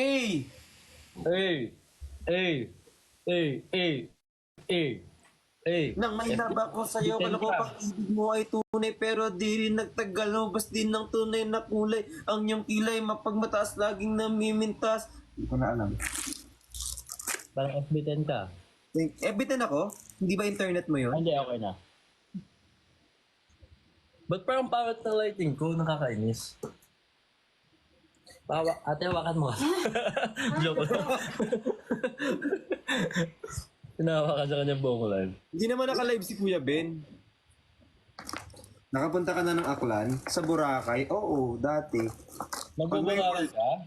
A! Hey! Hey! Hey! Hey! Hey! Hey! Nang may naba ko sa'yo, Bitin kala ko ka. pag-ibig mo ay tunay, pero di rin nagtagal, lumabas din ng tunay na kulay. Ang iyong kilay, mapagmataas, laging namimintas. Hindi ko na alam. Parang FB10 ka. Bitin ako? Hindi ba internet mo yun? Hindi, okay na. Ba't parang pangit ng lighting ko? Nakakainis. Ate, hawakan mo. Joke lang. Hinahawakan sa kanya buong live. Hindi naman naka-live si Kuya Ben. Nakapunta ka na ng Aklan? Sa Boracay? Oo, dati. Nagbubukaran ka?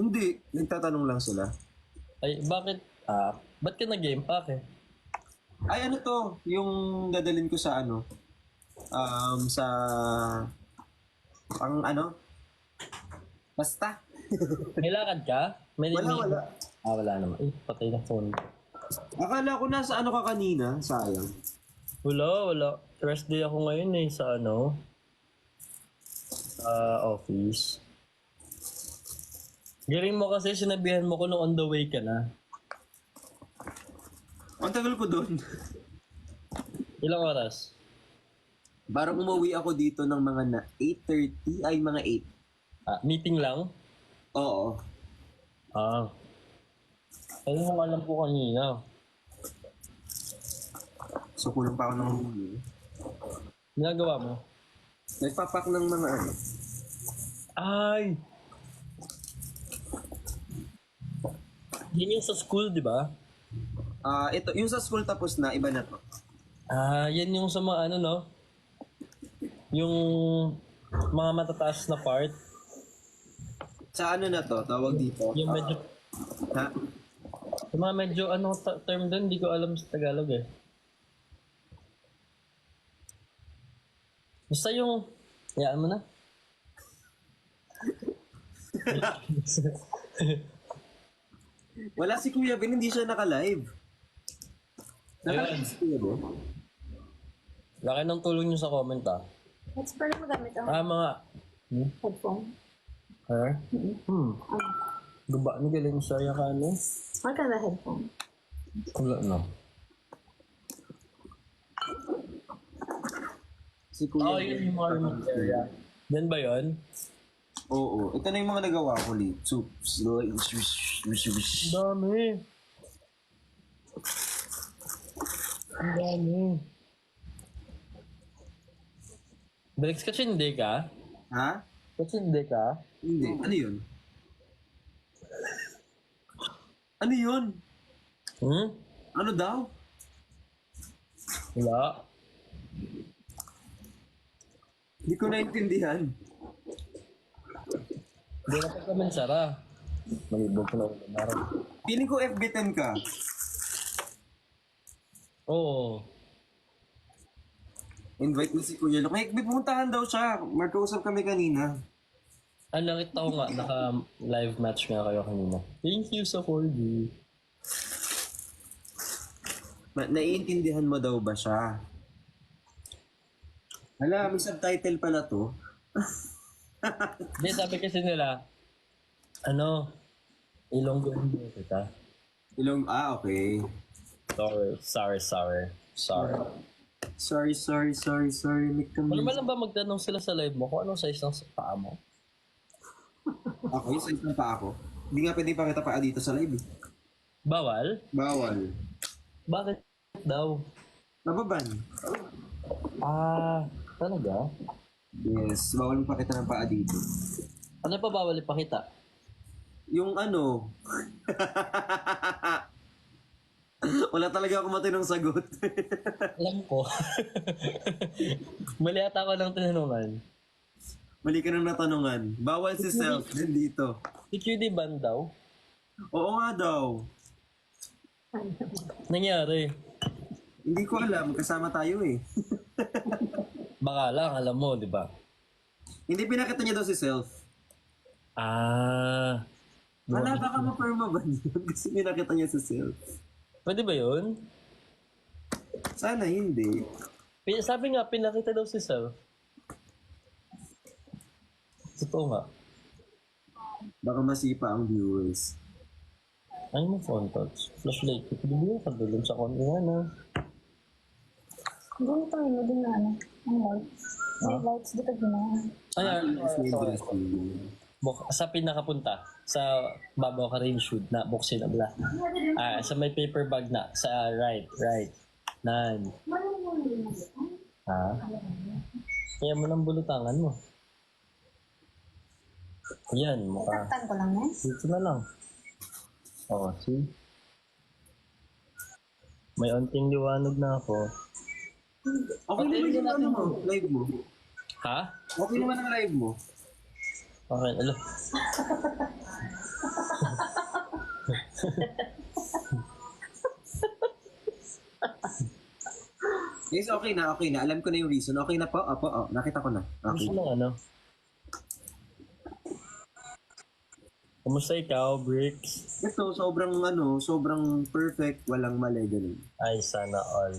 Hindi, nagtatanong lang sila. Ay, bakit? Ba't ka nag-game pack eh? Ay, ano to? Yung dadalhin ko sa ano? Sa... Ang ano? Basta. May lakad ka? Wala. Wala naman. Eh, patay na phone. Akala ko nasa ano ka kanina. Sayang. Wala. Rest day ako ngayon eh sa office. Galing mo kasi sinabihan mo ko nung on the way ka na. Ang tagal ko doon. Ilang oras? Parang umuwi ako dito ng mga na 8:30 ay mga 8. Meeting lang? Oo. Ano kung alam ko kanina? So kulang pa ako ng Ginagawa mo? nagpapak ng mga ano. Ay! Yun yung sa school, di ba? Ito, yung sa school tapos na, iba na to. Yan yung sa mga ano, no? Yung mga matataas na part. Sa ano na to, tawag dito. Yung medyo, Ha? yung mga medyo term doon, hindi ko alam sa Tagalog eh. Basta yung, hayaan mo na. Wala si Kuya Ben, hindi siya naka-live. Naka-live si Kuya Ben? Laki ng tulong nyo sa comment Mas pwede magamit ang mga, headphone. Gaba, ni galing siya yung ano. Maganda headphone. Wala na. Si Kuya Ben. Yun yung mga remote area. Yan ba yun? Oo. Ito na yung mga nagawa ko, Lee. Dami. Ang dami. Breaks ka, hindi ka? Ha? Hindi ka? Hindi. Ano yun? Ano yun? Ano daw? Wala. Hindi ko naintindihan. Hindi na pagkaman sara. Malibog ko na ulit. Feeling ko FB10 ka. Oo. Invite mo si Kuya Luke. May pumuntahan daw siya. Magkausap kami kanina. Nakita ko nga, naka-live match nga kayo kanina. Thank you sa 4D. Naiintindihan mo daw ba siya? Hala, may subtitle pala to. Hindi, sabi kasi nila, Ilonggo hindi kita. Okay. Sorry. May Ano ba lang ba magtanong sila sa live mo kung anong size ng paa mo? Ako, yung size ng paa ako. Hindi nga pwede pakita paa dito sa live. Bawal? Bawal. Bakit daw? Nababan. Talaga? Yes, bawal mo pakita ng paa dito. Ano pa bawal ipakita? Yung ano... Wala talaga ako matinong sagot. Alam ko. Mali ata ako ng tinanungan. Mali ka nang natanungan. Bawal si self din dito. Si QD ban daw? Oo nga daw. Nangyari? Hindi ko alam. Kasama tayo eh. Baka lang, alam mo, di ba? Hindi pinakita niya daw si self. Wala, baka ma-perma ba yun? Kasi pinakita niya si self. Pwede ba yun? Sana hindi. Sabi nga, pinakita daw si Sel. Totoo nga. Baka masipa ang viewers. Ano mo phone touch? Flashlight. Pwede ka dulong sa konti nga na. Doon tayo, doon na ano. Ang lights. May lights dito ginawa. Ay, Dressing. sa pinakapunta sa babaw ka rin shoot na buksin na bla. Sa may paper bag na sa right. Nan. Ha? Kaya mo ng bulutangan mo. Yan, mukha. Taktan ko lang yan. Dito na lang. Oo, see? May onting liwanag na ako. Okay naman yung ano mo, live mo. Ha? Okay naman ang live mo. Okay, alo. Yes, okay na. Alam ko na yung reason. Okay na po? Opo, nakita ko na. Okay. Gusto lang ano? Kumusta ikaw, Bricks? Ito, sobrang perfect. Walang mali, ganun. Ay, sana all.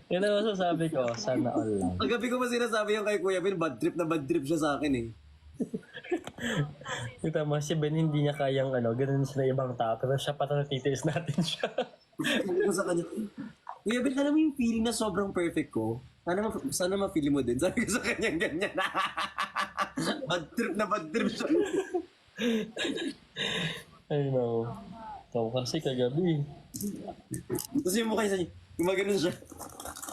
Yun ang masasabi ko, sana all lang. Paggabi ko pa sinasabi yung kay Kuya Ben, bad trip siya sa akin eh. Kita mo, si Ben hindi niya kayang ganun sila ibang tao, pero siya pa titiis natin siya. Sabi ko sa kanya, Kuya Ben, alam mo yung feeling na sobrang perfect ko? Sana ma-feel mo din. Sabi ko sa kanya ganyan. bad trip siya. Ay no. Ikaw kasi kagabi. Tapos yung mukha niya, gumaganon siya.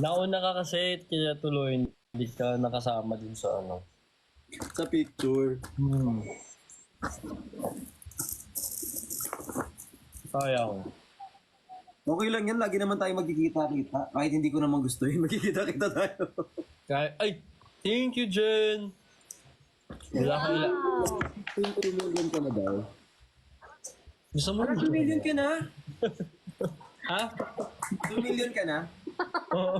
Nauna ka kasi, kaya tuloy hindi ka nakasama din sa Sa picture. Sayang. Okay lang yan, lagi naman tayo magkikita-kita. Kahit hindi ko naman gusto yun, magkikita-kita tayo. Ay, thank you, Jen. Wala ka ila. 20 million ka na daw. Gusto mo? 2 million ka na? Ha? 2 million ka na? Oo.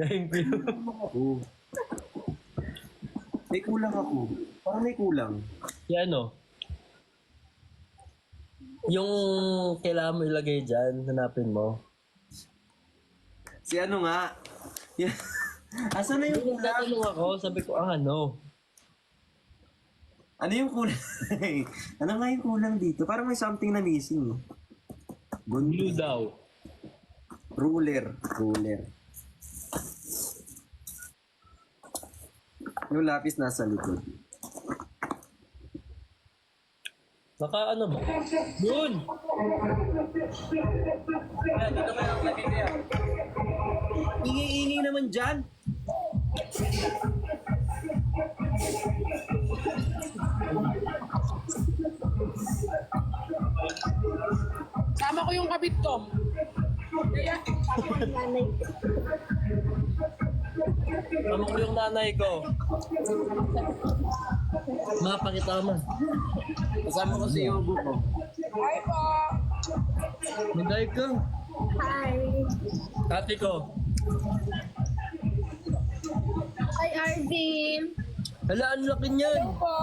Thank you. Ako. May kulang ako. Parang may kulang. Yan yung kailangan mo ilagay dyan, hanapin mo. Si ano nga? Asan na yung Yung kulang? tatanong ako, sabi ko, ano? Ano yung kulang? Ano nga yung kulang dito? Parang may something na missing. Blue daw. Ruler. Yung lapis nasa likod. Naka ano ba? Yun! Dito ka lang lagay niya. Ingi-ingi naman dyan. Sama ko yung kabit ko. Tama ko yung nanay ko. Mapakita mo. Kasama ko si Yobo ko. Hi po! Minday ka. Hi! Kati ko. Hi, Arvin! Hala, ang laki niyan. Po!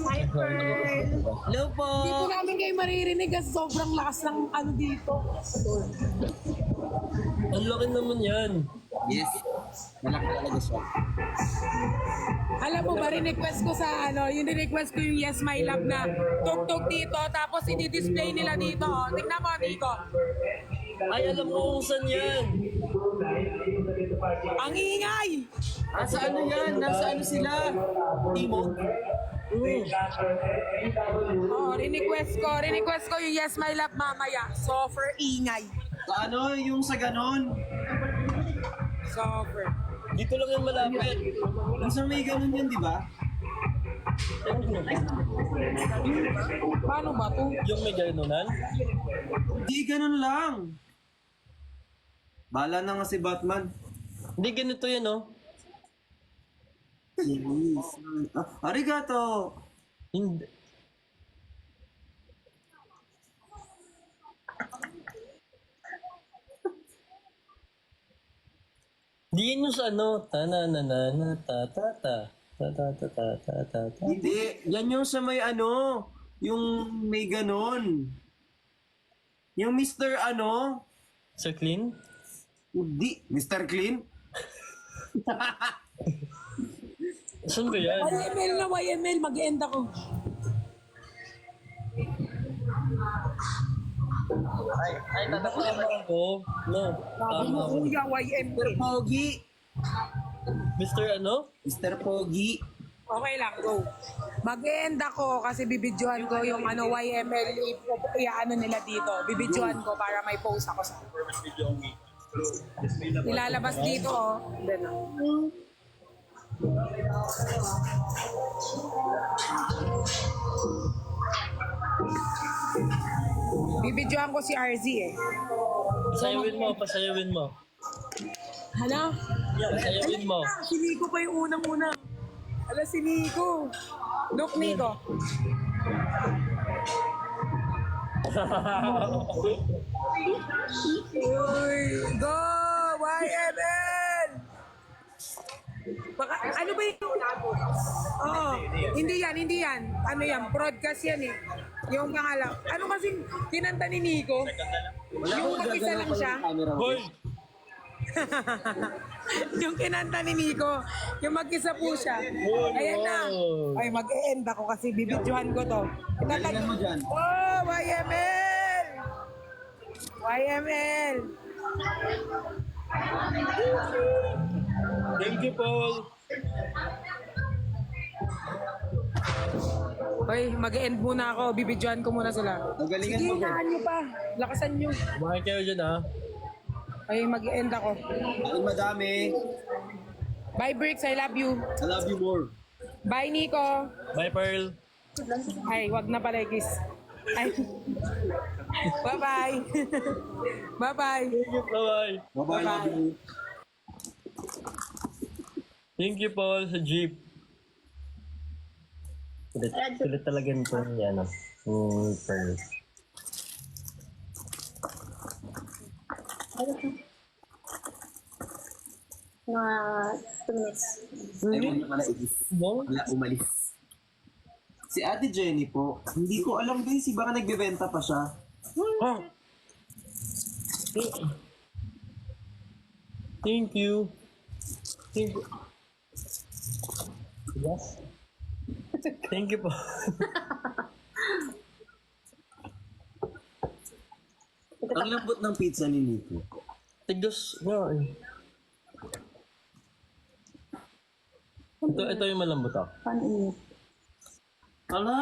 Hi, Pearl! Hello po! Hindi po namin kayo maririnig kasi sobrang lakas ng ano dito. Ang laki naman yan. Yes. Malaki talaga siya. Alam mo ba, request ko sa yung request ko yung Yes My Love na tugtog dito tapos i-display nila dito. Oh. Tingnan mo, amigo. Ay, alam ko kung saan yan. Ang ingay! Nasa ano yan? Nasa ano sila? Timog? Oh, request ko yung Yes My Love mamaya. Suffer ingay. Sa ano? Yung sa ganon? Suffer. Dito lang yung malapit. Nasa may ganon yun, di ba? Paano ba to? Yung may ganunan? Hindi ganon lang. Bala na nga si Batman. Hindi ganito yan, Arigato! Hindi. Di yun yung sa ta-na-na-na-na, ta-ta-ta, ta-ta-ta-ta-ta-ta. Hindi. Yan yung sa may ano. Yung may ganon. Yung Mr. ano. Sir Clean? Hindi. Mr. Clean? Saan ba yan? YML, mag-end ako. Ay, tatama ako. No, Sabi tama mo, ako. kuya, YML. Pogi! Mr. ano? Mr. Pogi! Okay lang, go. Mag-end ako kasi bibidyohan ko yung YML, i-ano nila dito. Bibidyohan ko para may post ako sa ilalabas dito, oh. Then, bibidyohan ko si RZ eh. Pasayawin mo. Ano? Pasayawin mo. Si Nico pa yung unang-una. Ala, si Nico. Look, Nico. Uy, go! YML! Baka, ano ba yung... Oo, hindi yan. Ano yan, broadcast yan eh. Yung pangalan. Ano kasing kinanta ni Nico? Yung mag-isa lang siya. Hoy! Yung kinanta ni Nico, yung mag-isa po siya. Ayan na. Ay, mag-e-end ako kasi bibidyohan ko to. Galingan mo dyan. Oh, YML! YML! Thank you, Paul. Hoy, mag-e-end muna ako. Bibidyohan ko muna sila. Galingan Sige, mo dyan. hinaan nyo pa. Lakasan nyo. Bakit kayo dyan, ha? Ay, mag-e-end ako. Ang madami. Bye, Bricks. I love you. I love you more. Bye, Nico. Bye, Pearl. Ay, wag na pala, kiss. Ay. Bye-bye. Bye-bye. Bye-bye. Bye-bye, love you. Thank you, Paul, sa jeep. Kulit talaga nito yan, Pearl. Mga 2 minutes. Ayun na pala, No? wala umalis. Si Ate Jenny po, hindi ko alam guys, baka nagbebenta pa siya. Ha? Thank you. Thank you. Yes. Thank you po. Ang lambot ng pizza ni Nico. Tigos nga eh. Ito yung malambot ah. Paano inyo? Ala!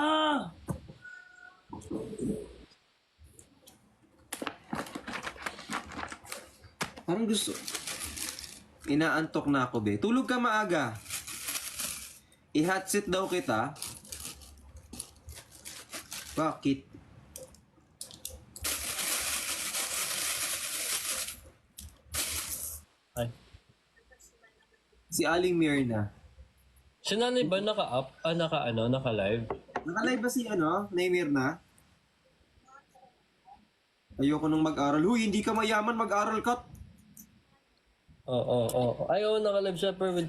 Parang gusto. Inaantok na ako, be. Tulog ka maaga. I-hot seat daw kita. Bakit? Ay. Si Aling Mirna. Si nanay ba naka-up? Naka-live? Nakalive ba si Nay Mirna? Ayoko nung mag-aral. Huy, hindi ka mayaman, mag-aral ka. Oo. Ay, oo, naka-live siya pero with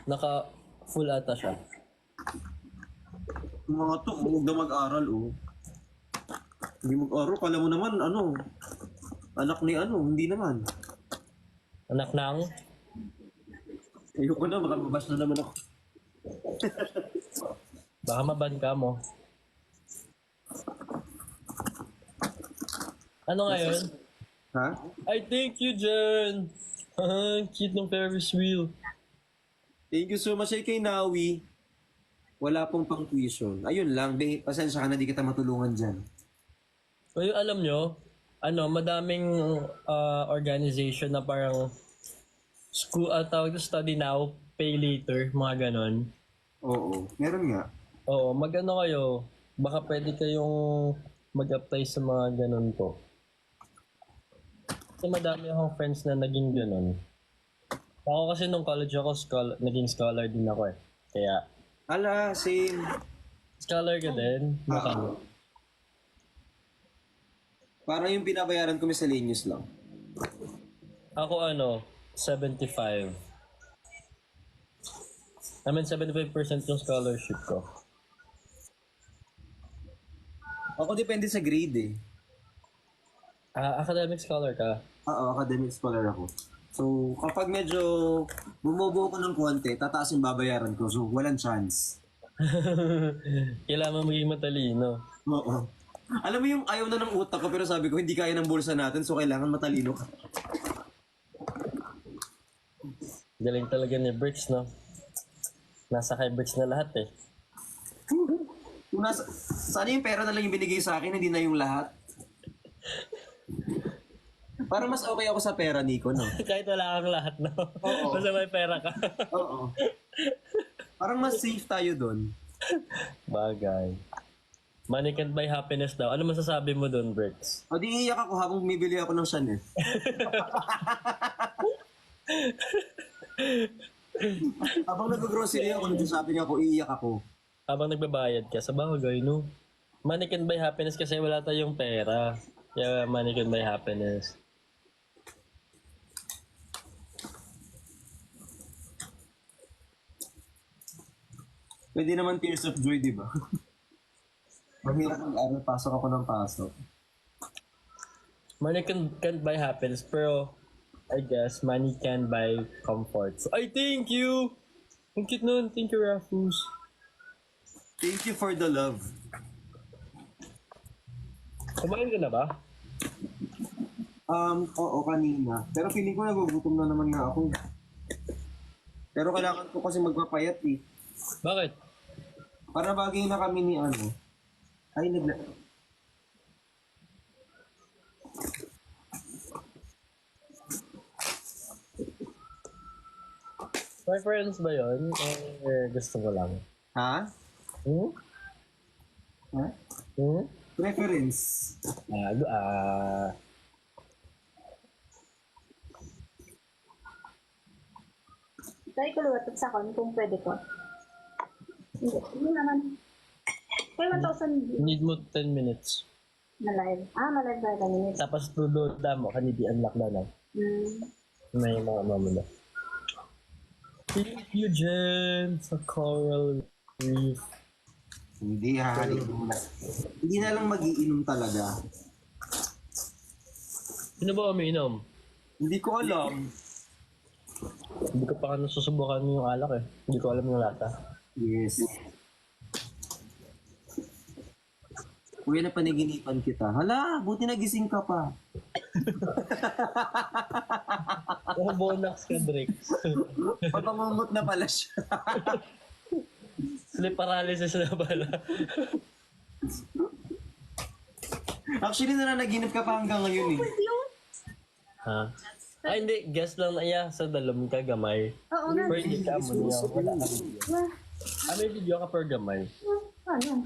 naka-full ata siya. Yung mga to, huwag na mag-aral, oh. Hindi mag-aral, kala mo naman, anak ni hindi naman. Anak ng? Ayoko na, baka mabas na naman ako. Baka maban ka mo. Ano ngayon? Ha? I thank you, Jen. Cute ng Ferris wheel. Thank you so much kay Nawi. Wala pong pang tuition. Ayun lang, pasensya ka na, di kita matulungan dyan. Well, alam nyo, madaming organization na parang school, tawag na study now, pay later, mga ganon. Oo, meron nga. Oo, mag-ano kayo, baka pwede kayong mag-apply sa mga ganon po. Kasi madami akong friends na naging ganon. Ako kasi nung college ako, naging scholar din ako eh. Kaya, Ala, same. scholar ka din? Makano? Parang yung binabayaran ko miscellaneous lang. Ako 75. I mean, 75% yung scholarship ko. Ako depende sa grade eh. Academic scholar ka? Oo, academic scholar ako. So, kapag medyo bumubuo ko ng konti, tataas yung babayaran ko. So, walang chance. Kailangan maging matalino. Oo. Alam mo yung ayaw na ng utak ko, pero sabi ko, hindi kaya ng bulsa natin, so kailangan matalino ka. Galing talaga ni Bricks, no? Nasa kay Bricks na lahat eh. Kung nasa, sana yung pera na lang yung binigay sa akin, hindi na yung lahat. Para mas okay ako sa pera, Nico, no? Kahit wala kang lahat, no? Oo. Basta may pera ka. Oo. Parang mas safe tayo doon. Bagay. Money can't buy happiness daw. Ano masasabi mo doon, Bricks? O di iiyak ako habang bumibili ako ng Chanel. Habang nag-grocery ako, nag-shopping ako, iiyak ako. Habang nagbabayad ka, sa bagay, no? Money can buy happiness kasi wala tayong pera. Kaya money can buy happiness. Pwede naman tears of joy, di ba? Mahirap mag-aral, pasok ako ng pasok. Money can't buy happiness, pero I guess money can buy comfort. So, ay, thank you! Ang cute nun. Thank you, Rafus. Thank you for the love. Kumain ka na ba? Oo, kanina. Pero feeling ko nagugutom na naman nga ako. Pero kailangan ko kasi magpapayat eh. Bakit? Para bagay na kami ni ano. Ay, Preference ba yun? Eh, gusto ko lang. Ha? Hmm? Ha? Hmm? Preference. Try ko luwatot sa kon kung pwede ko. Hindi naman. Kaya 1,000 views Need mo 10 minutes. na live. Malive ba kami? Tapos download mo, kanidi unlock na lang. May mga mamula. Thank you, Jen, sa Coral Reef. Hindi Hindi na lang magiinom talaga. Sino ba umiinom? Hindi ko alam. Hindi ko pa nasusubukan yung alak eh. Hindi ko alam yung lata. Yes. Kuya, na panaginipan kita. Hala, buti nagising ka pa. Oh, bonus ka, Drix. Papangungot na pala siya. Sleep paralysis na pala. Actually, nananaginip ka pa hanggang ngayon eh. Ha? Ay, hindi. Guess lang na iya sa dalom ka gamay. Oo nga. Pero hindi ka mo niya. Wala ka video. May video ka per gamay. Ano?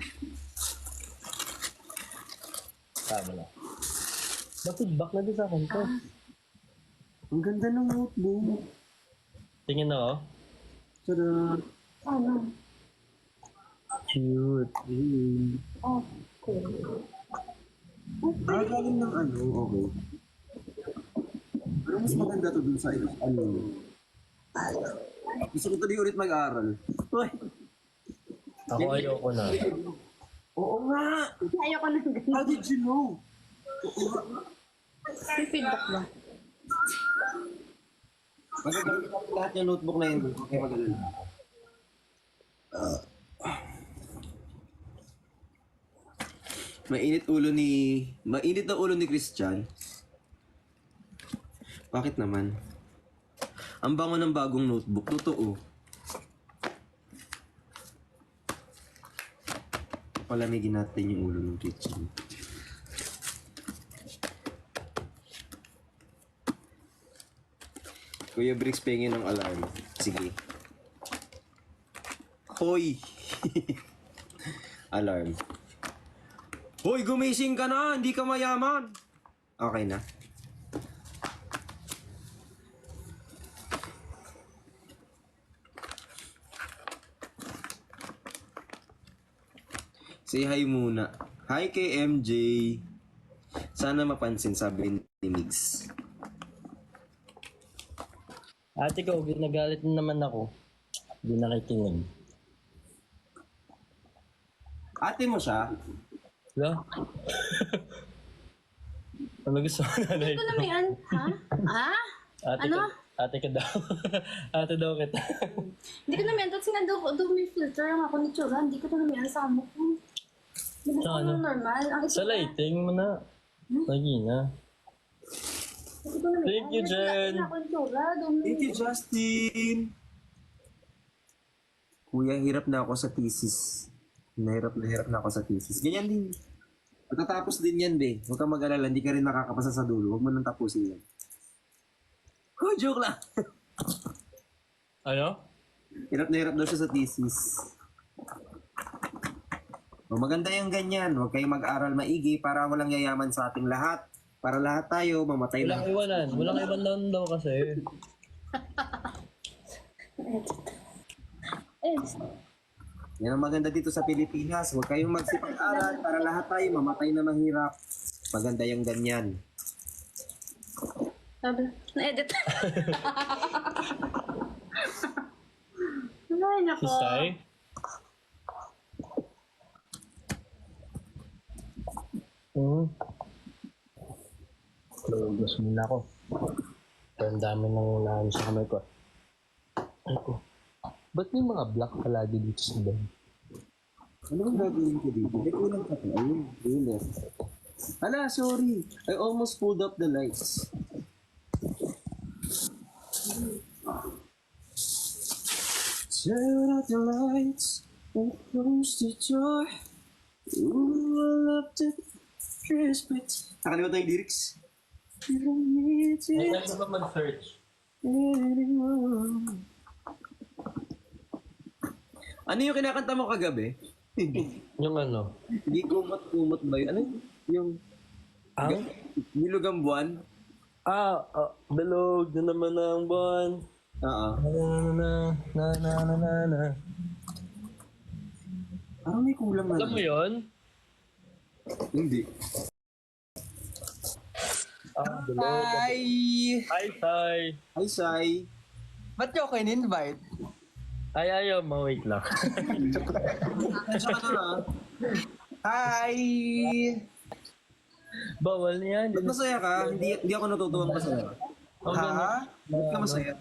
Tama na. Mag-feedback na din sa akin to. Ang ganda ng notebook. Tingin na oh. Tada. Ano? Cute. Okay. Galing ng ano, okay. Pero mas maganda to dun sa ano. Gusto ko tuloy ulit mag-aral. Uy! Ako ayoko na. Oo nga! Ayoko na ganun. How did you know? May feedback ba? Magagamit ako lahat yung notebook na yun. Okay, magagamit. Mainit na ulo ni Christian. Bakit naman? Ang bango ng bagong notebook, totoo. Palamigin natin yung ulo ng Christian. Kuya Bricks, pengin ng alarm. Sige. Hoy! Alarm. Hoy, gumising ka na! Hindi ka mayaman! Okay na. Say hi muna. Hi kay MJ. Sana mapansin, sabi ni Migs. Ate ko, ginagalit na naman ako. Hindi nakikinig. Ate mo siya? Wala? Ano gusto mo na Ito na may ha? Ate Ano? Ate ka daw. Ate daw kita. Hindi ko naman, tapos nga daw may filter ang ako ni Chura, hindi ko na naman sa amo ko. Hindi Sa ko ano? normal. Ang Sa lighting mo na. Lagi na. Thank you, Jen. Thank you, Justin. Kuya, hirap na ako sa thesis. Nahirap na ako sa thesis. Ganyan din. Matatapos din yan, be. Huwag kang mag-alala, hindi ka rin nakakapasa sa dulo. Huwag mo nang tapusin yan. Oh, joke lang. Ano? Hirap na hirap daw siya sa thesis. O, maganda yung ganyan. Huwag kayong mag-aral maigi para walang yayaman sa ating lahat. Para lahat tayo mamatay Walang lang. iwanan. Walang iwanan daw kasi. Yan ang maganda dito sa Pilipinas. Huwag kayong magsipag-aral para lahat tayo mamatay na mahirap. Maganda yung ganyan. Sabi, na-edit. Ay, nako. Sistay? Gusto mo na ako. Pero ang dami nang unahan sa kamay ko. Ay ko. Ba't may mga black palagi dito sa bed? Ano ang gagawin ko dito? May kulang ka pa. Ayun, ayun. Ala, sorry. I almost pulled up the lights. Turn out the lights and close the door. Ooh, I love the Christmas. Nakalimutan yung lyrics. You don't need to Ay, kaya ba mag-search? anymore. Ano yung kinakanta mo kagabi? Yung ano? Hindi kumot-kumot ba yun? Ano yung Ang? bilog ang buwan? Bilog na naman ang buwan. Oo. Na. Parang may kulang na. Alam mo yun? Hindi. Bilog. Hi! Hi, Sai. Hi, Sai. Ba't niyo ako in-invite? Ay, ayaw mo. Wait lang. Nandiyan ka na, ha? Hi! Bawal niyan. Ba't masaya ka? Hindi ako natutuwang masaya. Ha? Ba't ka masaya?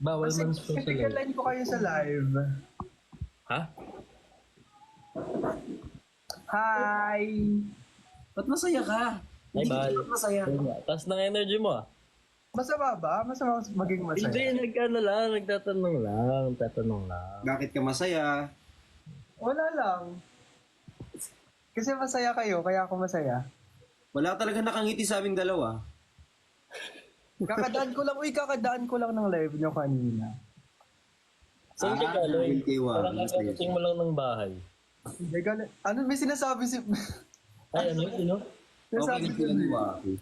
Bawal Kasi man social. pipikalan ko kayo sa live. Ha? Hi! Ba't masaya ka? Ay, Hindi bal. ka ba't masaya? Taas ng energy mo ah. Masama ba? Masama maging masaya? Hindi, nagtatanong lang. Bakit ka masaya? Wala lang. Kasi masaya kayo, kaya ako masaya. Wala talaga nakangiti sa aming dalawa. Kakadaan ko lang ng live nyo kanina. Saan ka galing? Iwa. Parang kakarating mo lang ng bahay. Hindi ano, may sinasabi si... Ay, ano? Sino? Okay sinasabi din si... sila ni Waki.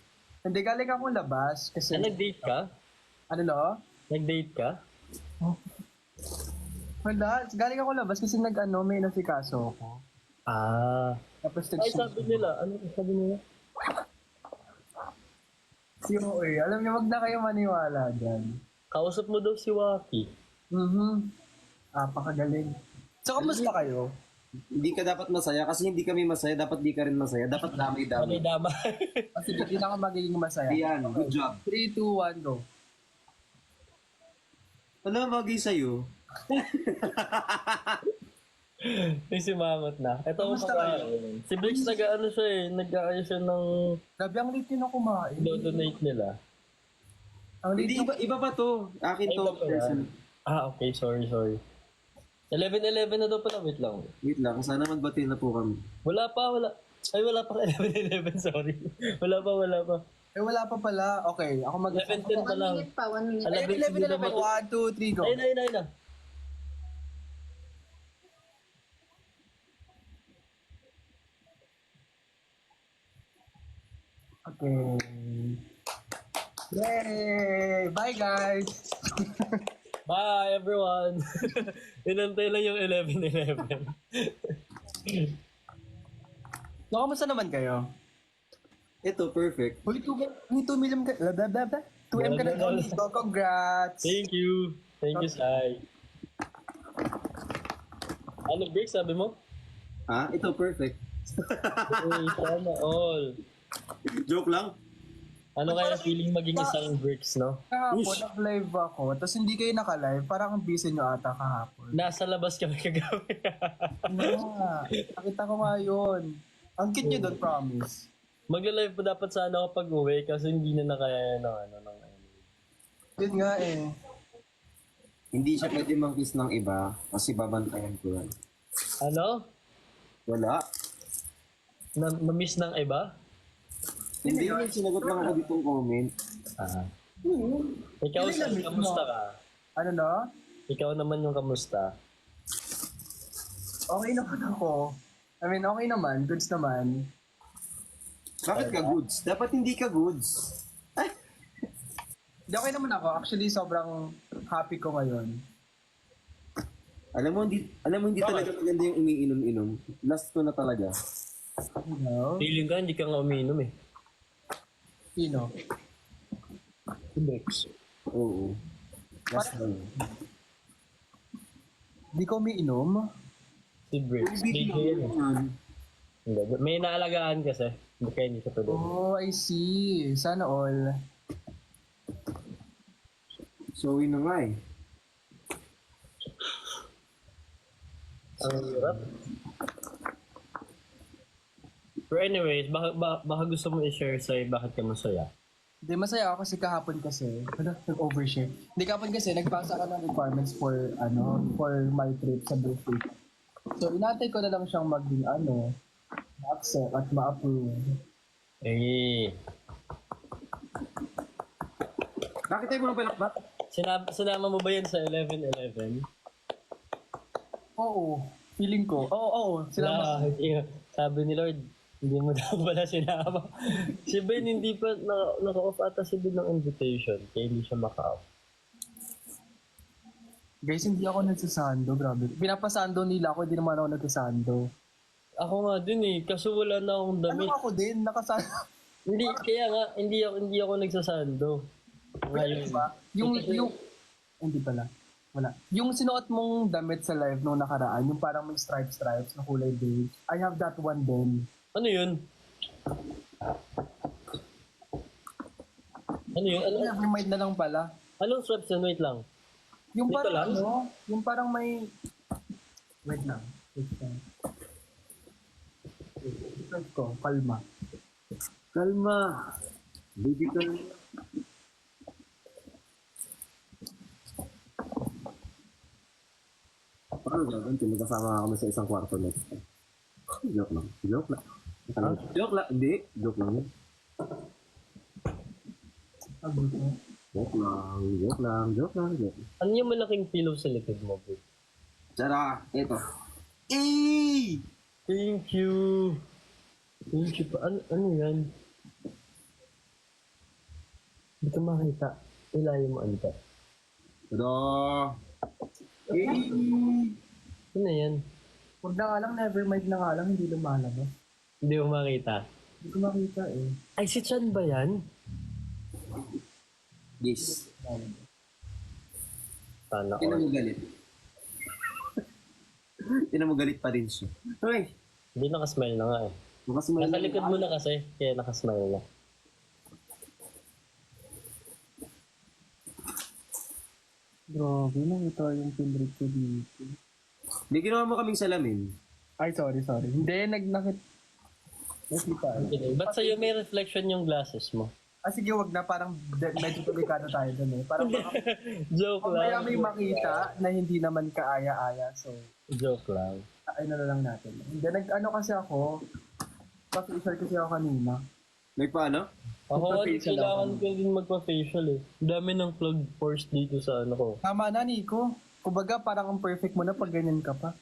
Hindi, galing akong labas kasi... Nag-date ka? Ano no? Nag-date ka? Wala, galing akong labas kasi may nasikaso ako. Ah. Tapos Ay, sabi nila. Ano sabi nila? alam niyo, wag na kayo maniwala dyan. Kausap mo daw si Waki. Pakagaling. So, kamusta kayo? Hindi ka dapat masaya kasi hindi kami masaya. Dapat di ka rin masaya. Dapat Ano damay-damay. dama? Kasi hindi na ako magiging masaya. Ayan, good job. 3, 2, 1, go. Ano bagay sa'yo? Yung simangot na. Ito ang Kamusta kayo? Si Briggs nag-ano siya eh. Nag-aayos siya ng Grabe, ang late na kumain. donate nila. Ang Hindi, late iba pa to. Akin Ay, to. iba pa yan. Okay. Sorry. 11-11 na daw pala. Wait lang. Wait lang, sana magbati na po kami. Wala pa. Ay, wala pa 11-11. Sorry. Wala pa. wala pa pala. Okay, ako 11-10 pa 1 lang. minute pa, 1 minute. Alam, 1, 2, 3, go. Ayun na. Okay. Yay! Bye, guys! Bye, everyone. Inantay lang yung 11-11. So, kamusta naman kayo? Ito, perfect. Uy, 2 million ka, 2M ka na doon. So, congrats! Thank you, Sai. Ano, Briggs, sabi mo? Ito, perfect. Uy, sana all. Joke lang. Ano kaya feeling maging isang bricks, no? Kahapon, nag-live ako, tapos hindi kayo naka-live, parang ang busy nyo ata kahapon. Nasa labas kami kagabi. Nakita ko nga yun. Ang cute nyo doon, promise. Magla-live pa dapat sana ako pag-uwi kasi hindi na nakaya ng Yun nga eh. Hindi siya pwede mag-kiss ng iba kasi babantayan ko yan. Ano? Wala. Na-miss ng iba? Hindi yun, sinagot lang ako ditong comment. Ah. Ikaw, Hindi sir, na-miss kamusta mo. ka? Ano na? Ikaw naman yung kamusta? Okay naman ako. I mean, okay naman. Goods naman. Bakit ka goods? Dapat hindi ka goods. Hindi, okay naman ako. Actually, sobrang happy ko ngayon. Alam mo hindi talaga maganda yung umiinom-inom. Last ko na talaga. You know? Feeling ka, hindi ka nga umiinom eh. Sino? Bricks. Oo. Last na yun. Di ko umiinom? Si Bricks. Big yan eh. Hindi. May naalagaan kasi. Hindi kaya hindi siya pwede. Oh, I see. Sana all. So, yun na nga eh. Ang hirap. Pero anyways, baka gusto mo i-share sa'yo bakit ka masaya? Hindi, masaya ako kasi kahapon kasi, nag-overshare. Hindi kahapon kasi, nagpasa ka ng requirements for my trip sa birthday. So, inatay ko na lang siyang maging ma-accept at ma-approve. Eh, Bakit tayo mga balakbak? sinama mo ba yan sa 11-11? Oo, feeling ko. Oo, sila Sabi ni Lord, hindi mo daw pala sinama. Si Ben hindi pa naka-off ata si Ben ng invitation kaya hindi siya maka-off. Guys, hindi ako nagsasando, grabe. Pinapasando nila ako, hindi naman ako nagsasando. Ako nga din eh, kaso wala na akong damit. Ano ako din, nakasando. Hindi, kaya nga, hindi ako nagsasando. Ngayon. Diba? Hindi pala. Wala. Yung sinuot mong damit sa live nung nakaraan, yung parang may stripes na kulay beige. I have that one din. Ano yun? Ano yun? Never mind na lang pala. Anong sweats yun? Wait lang. Yung Dito parang lang? yung parang may... Wait lang. Search ko, kalma. Kalma. Baby kalma. Paano gagawin? Magkasama kami sa isang kwarto next time. Joke lang. Joke lang. Joke lang. Hindi. Joke lang yun. Sabi ko. Joke lang. Joke lang. Joke lang. Joke lang. Ano yung malaking pillow sa likod mo, bro? Tsara. Ito. Eh! Thank you. Thank you pa. Ano yan? Hindi ko makita. Ilayo mo anta. Tada! Eh! Ano yan? Huwag na nga lang, never mind na nga lang, hindi lumalabas. Hindi mo makita. Hindi ko makita eh. Ay, si Chan ba yan? Yes. Sana Tinan all. mo galit. Tinan mo galit pa rin siya. Okay. Hindi nakasmile na nga eh. Makasumay Nasa likod mo na kasi, kaya nakasmile na. Grabe, nakita yung pinrip ko dito. May ginawa mo kaming salamin. Ay, sorry. Hindi, nakita. Okay, ba't sa'yo may reflection yung glasses mo? Sige, wag na, parang medyo delikado tayo dun eh. Parang Joke mamaya lang. may makita na hindi naman kaaya-aya, so Joke lang. ano na lang natin. Hindi, ano kasi ako, pa-facial kasi ako kanina. May paano? Ako, Magpa-facial kailangan ako. ko din magpa-facial eh. Ang dami ng plug force dito sa ano ko. Tama na, Nico. Kumbaga, parang ang perfect mo na pag ganyan ka pa.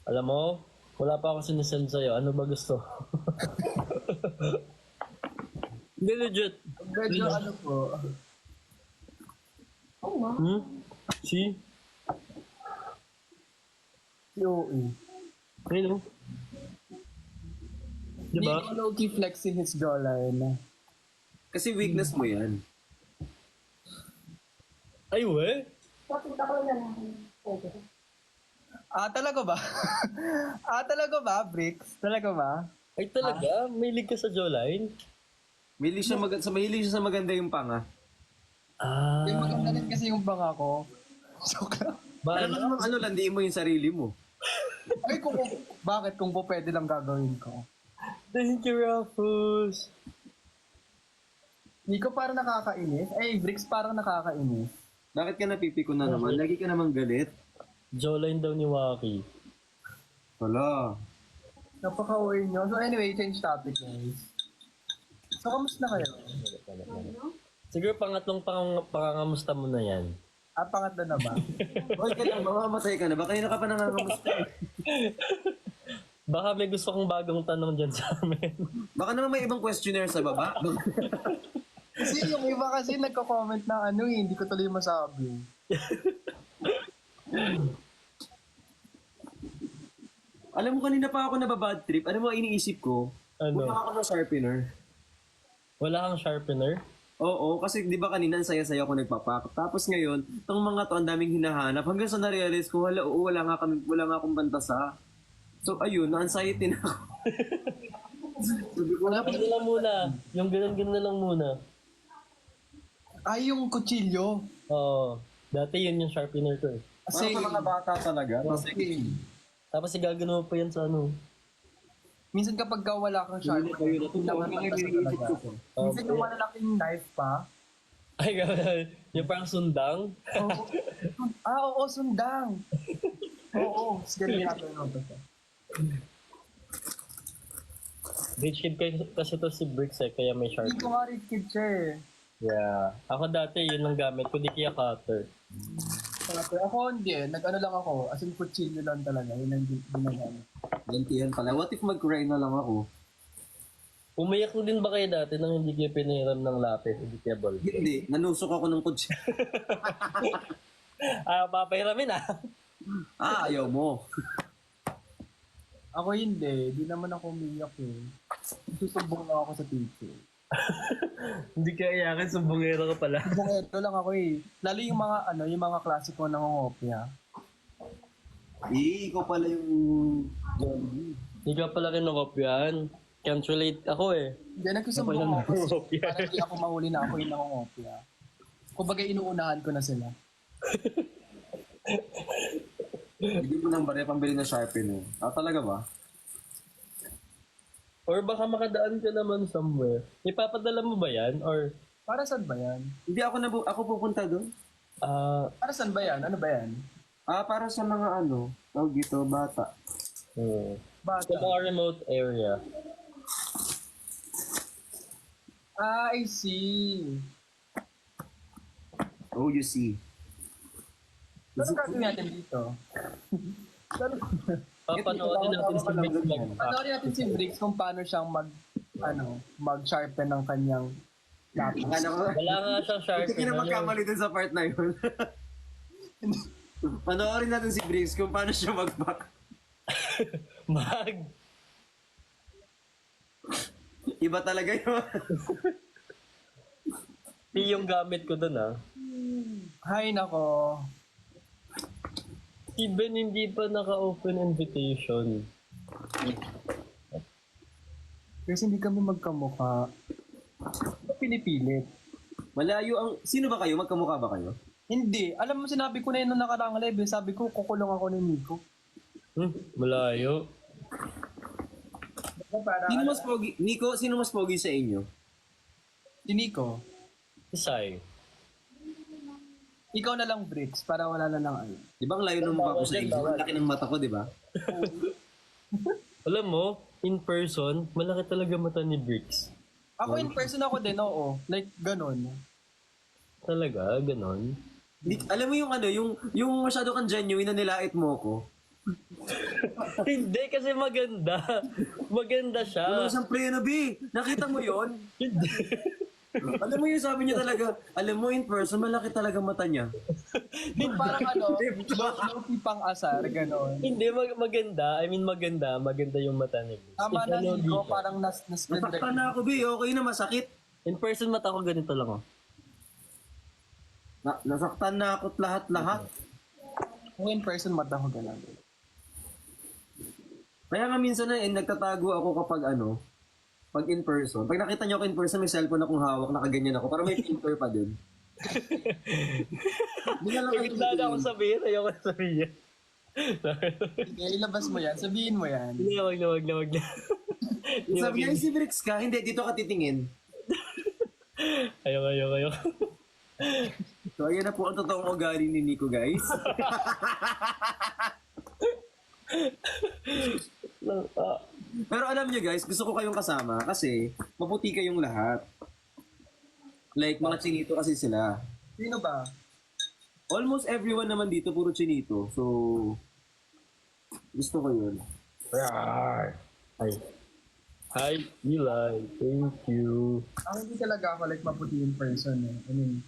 Alam mo, wala pa ako sinasend sa'yo. Ano ba gusto? Hindi legit. Medyo ano po. See? COE. Ayun o. Diba? Nico low-key flexing his jawline. Kasi weakness mo yan. Ay, we? Papunta ko na lang. Pwede. Talaga ba? Talaga ba, Bricks? Talaga ba? Ay talaga? May lig ka sa jawline? Mahilig siya sa maganda yung panga. Yung maganda din kasi yung banga ko. Joke lang. Alam mo namang landiin mo yung sarili mo. Ay, bakit kung po pwede lang gagawin ko? Thank you, Rufus. Nico parang nakakainis. Bricks parang nakakainis. Bakit ka napipiko na naman? Lagi ka namang galit. Jawline daw ni Waki. Wala. Napaka-uwi nyo. So anyway, change topic guys. So, kamusta na kayo? Siguro pangatlong pangangamusta mo na yan. Pangatlo na ba? Hoy, ka lang, mamamatay ka na. Baka yun ka pa nangangamusta eh. Baka may gusto kong bagong tanong dyan sa amin. Baka naman may ibang questionnaire sa baba. Kasi yung iba kasi nagko-comment na hindi ko tuloy masabi. Alam mo, kanina pa ako nababad trip. Ano mo, iniisip ko? Ano? Wala ako ng sharpener. Wala kang sharpener? Oo, kasi di ba kanina ang saya-saya ko nagpapak. Tapos ngayon, itong mga to, ang daming hinahanap. Hanggang sa na-realize ko, wala nga akong bantasa. So ayun, na-anxiety na ako. Sabi ko, Ano lang muna? Yung ganun-ganun na lang muna. Yung kutsilyo. Oo. Dati yun yung sharpener ko eh. Kasi sa mga bata talaga. Tapos igagano mo pa yan sa ano. Minsan kapag wala kang sharpener, minsan yung malalaking knife pa. Ay, gano'n. Yung parang sundang. Oo, sundang. Oo, sige natin ito. Rich kid kasi to si Bricks eh, kaya may Hindi sharpener. ko nga rin kid siya eh. Yeah. Ako dati yun ang gamit ko, di kaya cutter. Ako hindi, nag-ano lang ako, as in kutsilyo lang talaga, yun ang ginagamit. Gantihan pala. What if mag-cry na lang ako? Umiyak din ba kayo dati nang hindi kayo pinahiram ng lapis, hindi kaya ball? Hindi, nanusok ako ng kutsi. Papahiramin Ayaw mo. Ako hindi, di naman ako umiyak eh. Susubong lang ako sa teacher. Hindi kaya iyakin, sumbongero ka pala. Bungero lang ako eh. Lalo yung mga klase ko nangongopya. Ikaw pala yung zombie. Hindi ka pala kinokopyan. Can't relate ako eh. Hindi, nagsusumbong ako kasi para hindi ako mahuli na ako yung nangongopya. Kumbaga inuunahan ko na sila. Hindi mo nang barya pambili ng sharpener. Talaga ba? Or baka makadaan ka naman somewhere. Ipapadala mo ba yan? Or, Para saan ba yan? Hindi ako pupunta doon. Para saan ba yan? Ano ba yan? Para sa mga tawag dito, bata. sa Bata. mga remote area. I see. Oh, you see. Ano gagawin natin dito? Papanoorin natin si Bricks mag-pack. Panoorin natin si Bricks kung paano siyang mag-sharpen ng kanyang lapis. Wala nga siyang Hindi ka na sharpener. magkamali dun sa part na yun. Panoorin natin si Briggs kung paano siya mag-back. Mag. Iba talaga yun. Yung gamit ko dun Hay nako. Si Ben hindi pa naka-open invitation. Kasi hindi kami magkamukha. Pinipilit. Malayo ang... Sino ba kayo? Magkamukha ba kayo? Hindi. Alam mo, sinabi ko na yun nung nakaraang live. Sabi ko, kukulong ako ni Nico. Malayo. Sino mas pogi? Nico, sino mas pogi sa inyo? Si Nico. Isay. Ikaw na lang, Bricks, para wala na lang ano. Di ba ang layo ng mukha ko sa inyo? Ang laki ng mata ko, di ba? Alam mo, in person, malaki talaga mata ni Bricks. Ako in person ako din, oo. Like, ganun. Talaga, ganon. Alam mo yung masyado kang genuine na nilait mo ko. Hindi, kasi maganda. Maganda siya. Wala siyang play na, B. Nakita mo yon? Hindi. Alam mo yung sabi niya talaga, alam mo in person, malaki talaga mata niya. Yung parang low-key pang asar, ganun. Hindi, maganda. I mean, maganda. Maganda yung mata ni Bricks. Tama na, Ano, Nico, dito. parang nas-spread Nasaktan na ako, B. Okay na, masakit. In person, mata ko ganito lang, Nasaktan na ako't lahat-lahat. Kung in person, mata ko ganun. Kaya nga minsan nagtatago ako kapag Pag in person. Pag nakita niyo ako in person, may cellphone akong hawak, nakaganyan ako. Parang may filter pa din. Hindi na lang kayo Bigla na ako titingin. sabihin, ayoko na sabihin. Sige, ilabas mo yan. Sabihin mo yan. Hindi, wag na. Hindi, Sabi niya, si Bricks ka. Hindi, dito ka titingin. Ayoko. So, ayan na po ang totoong ugali ni Nico, guys. Pero alam niyo guys, gusto ko kayong kasama kasi maputi kayong lahat. Like, mga chinito kasi sila. Sino ba? Almost everyone naman dito puro chinito. So, gusto ko yun. Hi, Eli. Thank you. Ako hindi talaga ako like maputi in person. Eh. I mean,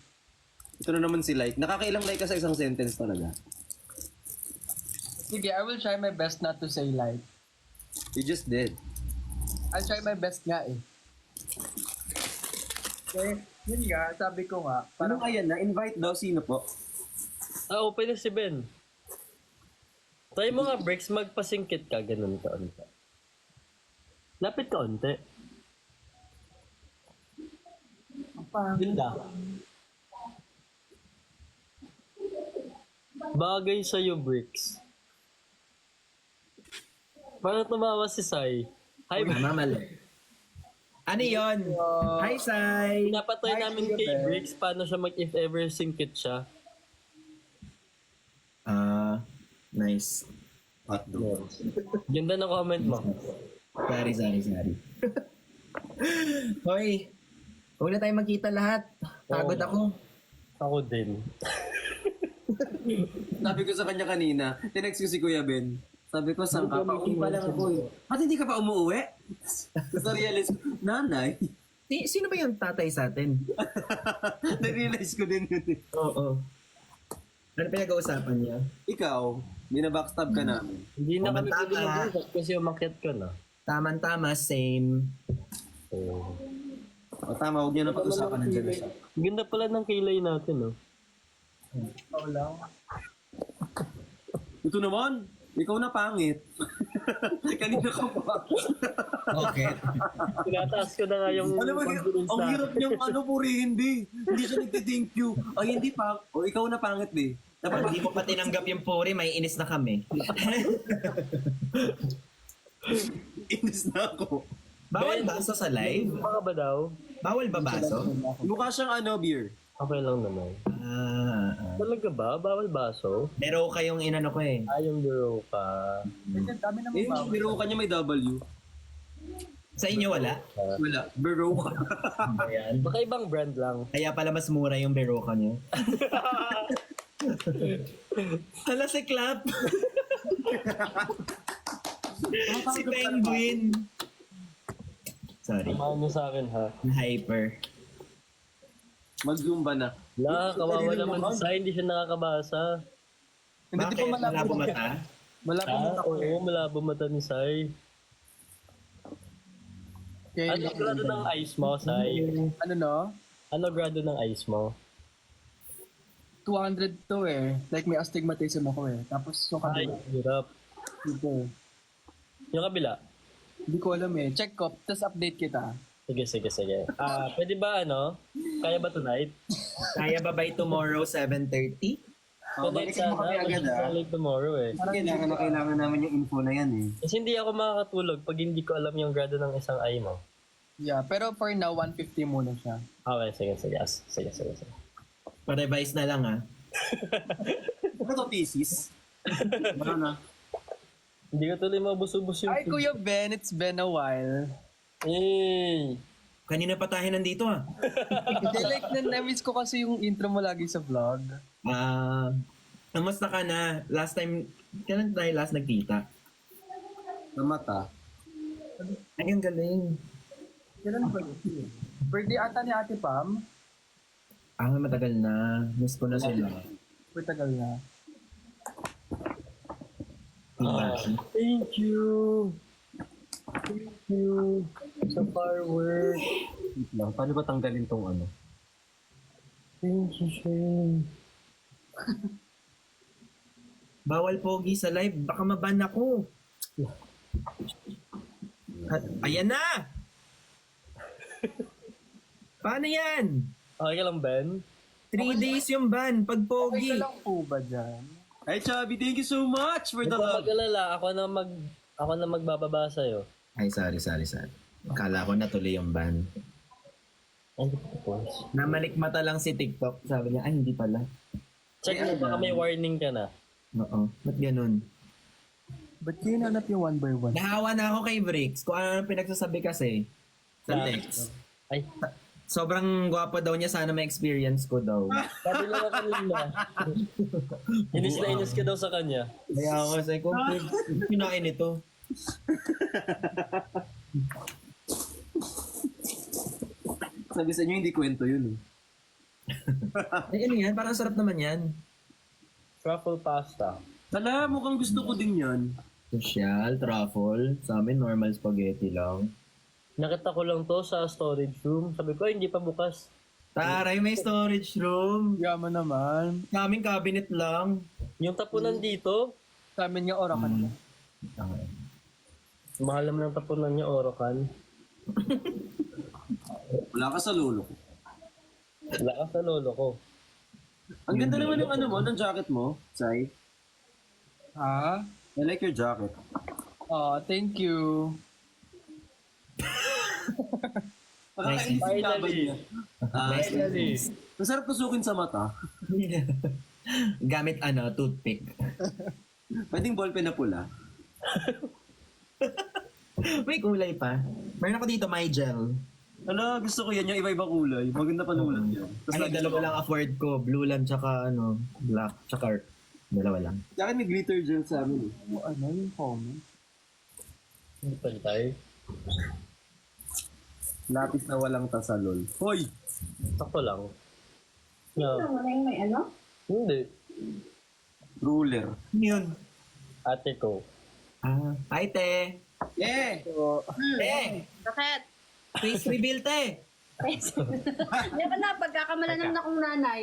Ito na naman si like. Nakakailang like ka sa isang sentence talaga. sige, I will try my best not to say like. You just did. I'll try my best nga eh. Okay, yun nga, sabi ko nga, Parang ayan na, invite daw. Sino po? Open na si Ben. Try mo nga, Breaks, magpasingkit ka, ganun ka. Lapit ka onte. Ganda. Bagay sa'yo, Bricks. Parang tumawa si Sai. Hi, Mamali. Ano yun? Hi, Sai! Pinapatry namin kay Bricks paano siya if ever singkit siya. Nice. Hotdog. Ganda na comment mo. Sorry. Hoy, huwag na tayo magkita lahat. Pagod ako. Ako din. Sabi ko sa kanya kanina, tinext ko si Kuya Ben. Sabi ko, saan ka? Pauwi pa lang ako eh. Ba't hindi ka pa umuwi? So realize ko, nanay. Sino ba yung tatay sa atin? Na-realize ko din yun eh. Oo. Ano pinag-uusapan niya? Ikaw, binabackstab ka namin. Hindi na kami Tama. pinag-usap kasi umakyat ka na. Tama, same. O tama, huwag niyo na pag-usapan ng na siya. Ganda pala ng kilay natin, no? ikaw lang. Ito naman, ikaw na pangit. Kanina ka pa. Okay. Tinataas ko na nga yung Ano ba, confidence ang na. hirap niyang purihin, di. Hindi siya nagte-thank you. Ay, hindi pa. O, ikaw na pangit, di. Dapat Hindi mo pa tinanggap yung puri, may inis na kami. inis na ako. Bawal baso sa live? Baka ba daw? Bawal ba baso? Mukha siyang beer. Okay lang naman. Talaga ba? Bawal baso? Pero kayong inano ko eh. Yung biro ka. Kasi dami naman Eh, bawal. biro kanya may W. Sa inyo wala? Wala. Biro ka. Ayan. Baka ibang brand lang. Kaya pala mas mura yung Beroka niyo. Hala si Clap! Si Penguin! Sorry. Samahan niyo sa akin, ha? Hyper. Mag-zumba na. La, kawawa naman si Sai, hindi siya nakakabasa. Hindi, di Bakit? pa Malabo mata? Malabo mata ko eh. Oo, malabo mata ni Sai. Okay, Ano grado ng eyes mo, Sai? ano no? Ano grado ng eyes mo? 200 to eh. Like may astigmatism ako eh. Tapos yung Ay, kabila. hirap. Dito. Yung kabila? Hindi ko alam eh. Check ko. Tapos update kita. Sige. Pwede ba kaya ba tonight? Kaya ba by tomorrow 7:30? Tonight balikan mo kami agad, kasi late tomorrow eh. Kailangan namin yung info na yan eh. Kasi hindi ako makakatulog pag hindi ko alam yung grado ng isang eye mo. Yeah, pero for now, 150 muna siya. Okay, sige. Pa-revise na lang ah. Ano to, thesis? Ano na? Hindi ko tuloy mabusubos yung... Ay, Kuya Ben, it's been a while. Hey! Kanina pa tayo nandito ah. Hindi, like, na-miss ko kasi yung intro mo lagi sa vlog. Kamusta ka na? Last time, kailan tayo last nagkita? Sa mata. Ay, ang galing. Kailan ba yun? Birthday ata ni Ate Pam. Matagal na. Miss ko na sila. Uy, tagal na. Thank you sa firework. Wait lang, paano ba tanggalin tong ano? Thank you, Shane. Bawal pogi sa live. Baka maban ako. Ayan na! Paano yan? Okay ka lang, Ben? 3 days yung ban, pag Okay pogi. ka lang po ba dyan? Ay, Chubby, thank you so much for Huwag the ka love. mag-alala. Ako na magbababa sa'yo. Ay, sorry. Akala ko natuloy yung ban. Ano po? Namalikmata lang si TikTok. Sabi niya, ay, hindi pala. Check mo, baka may warning ka na. Oo. Ba't ganun? Ba't kayo nanap yung one by one? Nahawa na ako kay Bricks. Kung ano pinagsasabi kasi. Sa Ah. text. Ay, Sobrang gwapo daw niya. Sana ma-experience ko daw. sabi lang ako kanina. Inis na inis ka daw sa kanya. Kaya ako sa ko, kinain ito. Sabi sa inyo, hindi kwento yun. Ay, ano yan? Parang sarap naman yan. Truffle pasta. Tala, mukhang gusto ko din yan. Social, truffle. Sa amin, normal spaghetti lang. Nakita ko lang to sa storage room. Sabi ko, hindi pa bukas. Taray, may storage room. Yaman naman. Sa aming cabinet lang. Yung tapunan dito, Sa amin nga orakan na. mahal naman ang tapunan niya, Orokan. Wala ka sa lolo ko. Wala ka sa lolo ko. Ang ganda naman yung ano mo, ng jacket mo, Sai. Ha? I like your jacket. Oh, thank you. Nakakainis yung laban niya. Finally. Masarap tusukin sa mata. Gamit toothpick. Pwedeng ballpen na pula. May kulay pa. Meron ako dito, my gel. Ano, gusto ko yan, yung iba-iba kulay. Maganda pa nulat yan. Tapos Ay, lagi dalawa lang afford ko. Blue lang, tsaka black, tsaka dalawa lang. Kaya may glitter gel sa amin. Ano yung comment? Hindi pantay. Lapis na walang tasalol. Hoy! Sakto lang. No. Ano na yung may ano? Hindi. Ruler. Ano yun? Ate ko. Hi, te. Yeah! Te! Bakit? Face reveal, te. Di ba na, pagkakamalan ng akong nanay.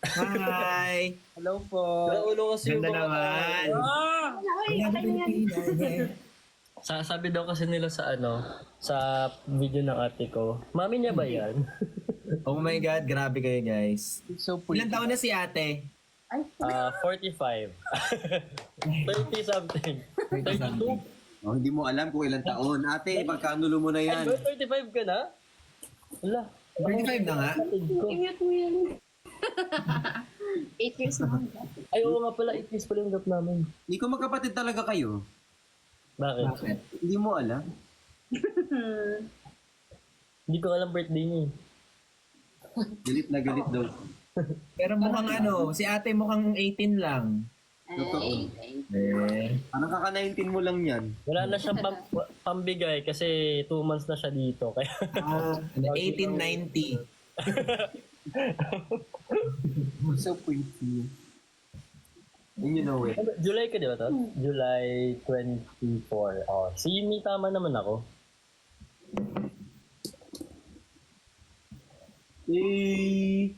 Hi. Hello po. Pero ulo kasi Ganda naman. Ay, okay na yan. Sabi daw kasi nila sa sa video ng ate ko. Mami niya ba yan? Oh my God, grabe kayo, guys. It's so pretty. Ilan taon na si ate? Ay, 45. 30 something. 32? Oh, hindi mo alam kung ilang taon. Ate, pagkanulo mo na Ay, yan. 35 ka na? Wala. 35 na nga. Kapatid ko. i-mute mo yan. 8 years na. Ay, oo nga pala. 8 years pala yung gap namin. Hindi ko magkapatid talaga kayo. Bakit? Bakit? Hindi mo alam. Hindi ko alam birthday niya. Galit na galit daw. Pero mukhang si ate mukhang 18 lang. Totoo. Eh. Anong kaka-19 mo lang yan? Wala na siyang pambigay kasi 2 months na siya dito. Kaya 1890. So pretty. And you know it. July ka di ba to? July 24. Oh, si Yumi tama naman ako.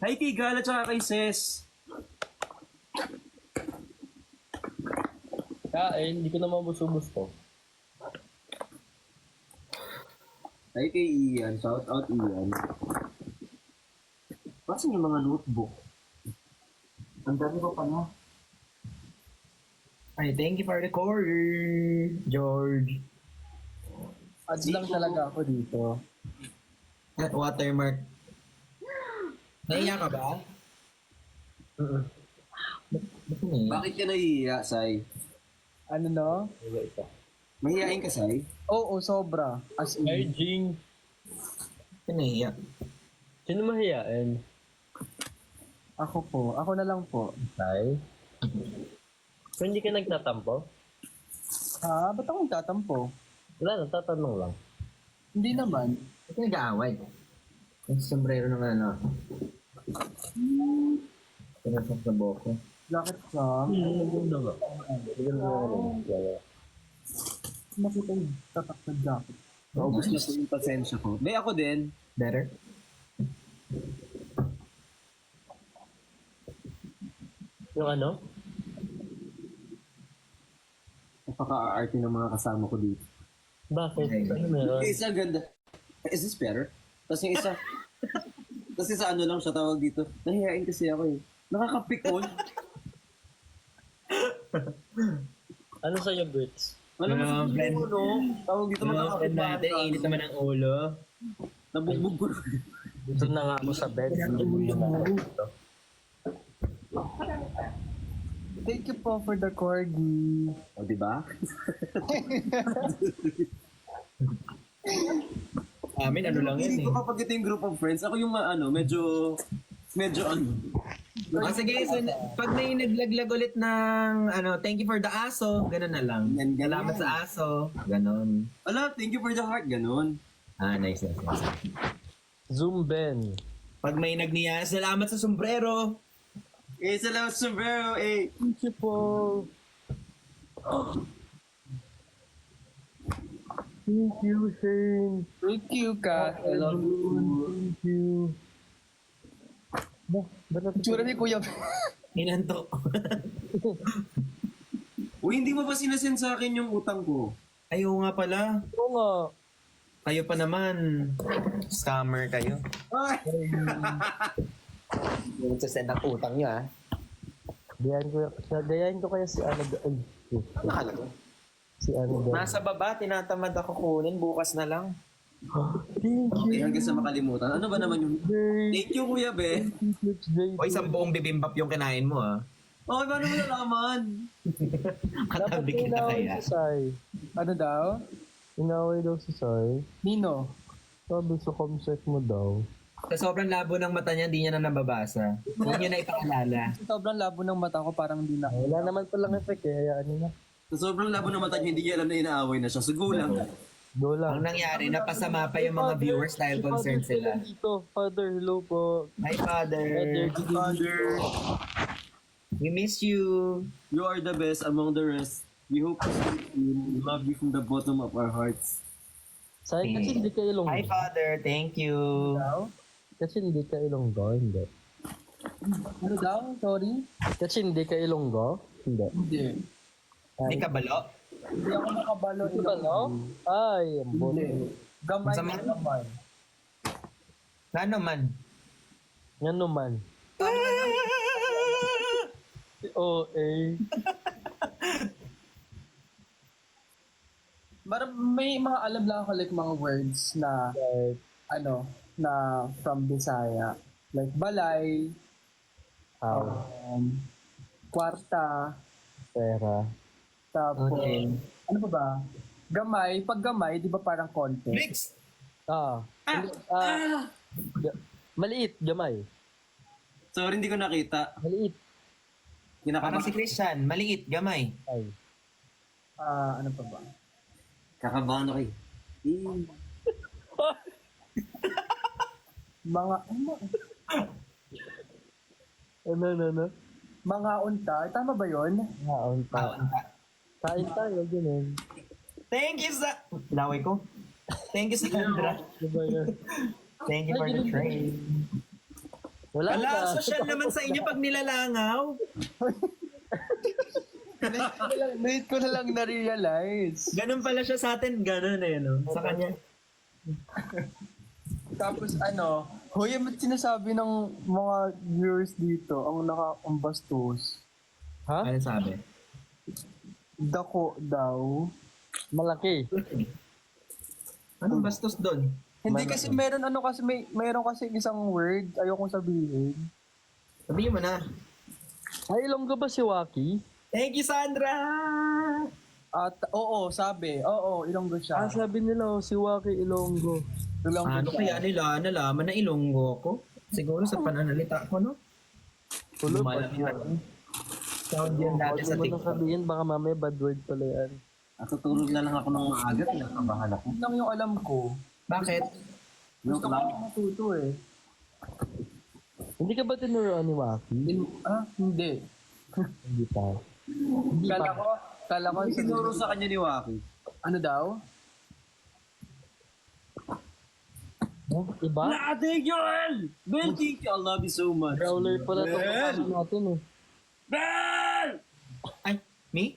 Hi kay Gala tsaka kay Ses. Hindi ko naman gusto. Hi kay Ian. Shout out Ian. Pasan yung mga notebook? Ang dami ko pa na. Ay, thank you for the quarter, George. Ads lang talaga ako dito. That watermark. Naiya ka ba? Ba't naiya? Bakit ka nahihiya, Sai? Ano no? Mahihain ka, Sai? Oo, sobra. As Ay, in. Jing. Ba't naiya? Sino mahiyain? Ako po. Ako na lang po. Tay? So, hindi ka nagtatampo? Ha? Ba't ako tatampo? Wala, nagtatanong lang. Hindi naman. Ba't nag-aaway? Ang sombrero ng pinasok sa boko. Bakit ka? Nakita yung tatak na jacket. Naubos na po yung pasensya ko. Be, ako din. Better? Yung ano? Napaka-aarte ng mga kasama ko dito. Bakit? Ay. Ano meron? Isa ganda. Is this better? Tapos yung isa, kasi sa ano lang siya tawag dito. Nahihain kasi ako eh. Nakakapikon. Ano sa'yo, Brits? Alam mo, Ano, sa friend? mo, no? Tawag dito Friend natin, init naman ang ulo. Nabugbog ko. Dito na nga ako sa bed. Hindi mo na ito. Thank you po for the corgi. O, di ba? Amin, ano lang yan Hindi eh. ko kapag ito yung group of friends, ako yung ano, medyo ano. Sige, so, pag may naglaglag ulit ng, thank you for the aso, ganun na lang. Yan, ganun. Salamat sa aso, ganun. Ala, thank you for the heart, ganun. Nice. Zoom Ben. Pag may nagniya, salamat sa sombrero. Salamat sombrero, Thank you po. Thank you, Shane. Thank you, Kat. I love you. Thank you. Ba't Tsura ni Kuya. Inantok. Uy, hindi mo ba sinasend sa akin yung utang ko? Ayaw nga pala. Oo nga. Kayo pa naman. Scammer kayo. Ay! Yung sasend ang utang niyo, ah. Gayahin ko kaya si Ana. Ay, Nakalagay. si Ana. Nasa baba, tinatamad ako kunin. Bukas na lang. Thank you. Ay, hanggang sa makalimutan. Ano ba naman yung... Thank you, Kuya Be. O isang buong bibimbap yung kinain mo, ah. Okay, paano mo nalaman? Katabi kita kaya. Si Sai. Ano daw? Inaway daw si Sai. Nino? Sabi sa comsec mo daw. Sa sobrang labo ng mata niya, hindi niya na nababasa. Huwag niyo na ipakilala. Sobrang labo ng mata ko, parang hindi na. Wala naman palang effect eh. Hayaan niyo na. Sa sobrang labo ng mata niya, hindi niya alam na inaaway na siya. Sugulang. Go lang. Ang nangyari, napasama pa yung mga viewers dahil concerned sila. Dito. Father, hello po. Hi, Father. Father, We miss you. you are the best among the rest. We hope to see you. We love you from the bottom of our hearts. Sai, kasi hindi ka ilonggo. Hi, Father. Thank you. Kasi hindi ka ilonggo. Hindi. Ano daw? Sorry? Kasi hindi ka ilonggo. Hindi. Hindi. Hindi ka balo? Hindi ako nakabalo. Hindi ba, no? Ay, ang boto. Hindi. Gamay Sama- na gamay. Ano man? Yan naman. Oo, eh. May mga alam lang ako like mga words na Like, ano, na from Bisaya. Like balay, how? kwarta, Pera. tapos, Okay. ano pa ba? Gamay. Pag gamay, di ba parang konti? Bricks! Hindi, maliit, gamay. Sorry, hindi ko nakita. Maliit. Parang Kinakabahan. si Christian. Maliit, gamay. Ay. Ano pa ba? Kakabahan ako eh. Mga, Ano? mga unta. Tama ba yun? Kaon pa. Kain tayo, ganun. Thank you sa... Laway ko. Thank you, Sandra. Diba yun? Thank you for the trade. Wala Ala, ka. social naman sa inyo pag nilalangaw. Late ko na lang na-realize. Ganun pala siya sa atin. Ganun eh, no? Sa kanya. Tapos hoy, ba't sinasabi ng mga viewers dito ang naka-ambastos? Ha? Ano sabi? Dako daw. Malaki. Anong bastos doon? Hindi kasi meron mayroon kasi isang word, ayokong sabihin. Sabihin mo na. Ay, ilonggo ba si Waki? Thank you, Sandra! At sabi. Oo, Ilonggo siya. Sabi nila, si Waki Ilonggo. Ilonggo Ano siya. kaya nila nalaman na Ilonggo ko? Siguro sa pananalita ko, no? Tulo, Lumalang sound yun dati sa Huwag mo nang TikTok. sabihin, baka mamaya bad word pala yan. Natutulog na lang ako ng maaga. Kinakabahan ako. Yun lang yung alam ko. Bakit? Gusto ko lang matuto eh. Hindi ka ba tinuruan ni Waki? Hindi. Hindi pa. Kala ko May sinuro sa kanya ni Waki. ano daw? Iba? Thank you, El! Ben, thank you. I love you so much. Growler pala itong kasama natin eh. Ben! Ay, me?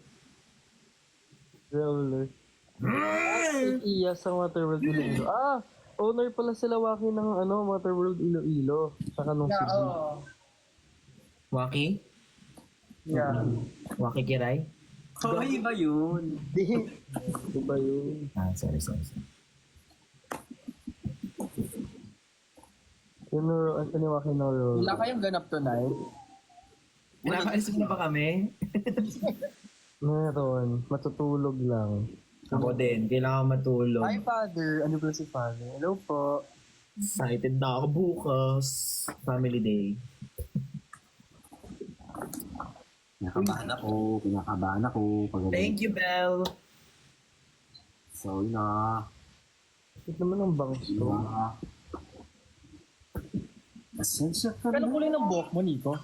Growler. Iya sa Waterworld Ilonggo. owner pala sila Waki ng Waterworld Iloilo. Saka nung Yeah, Cebu. oo. Waki? Yeah. Waki Kiray? Oh, iba yun. Diba yun? Sorry. Ano ni Waki Noro? Wala kayong ganap tonight? Pinapaalis mo na ba kami? Meron. Matutulog lang. Ako din, kailangan matulog. Hi, Father. Ano ba si Father? Hello po. Excited na ako bukas. Family day. Kinakabahan ako. Thank you, Belle. So, yun na. Ito naman ang bangs ko. Asensya ka na. Kailan kulay ng buhok mo, Nico?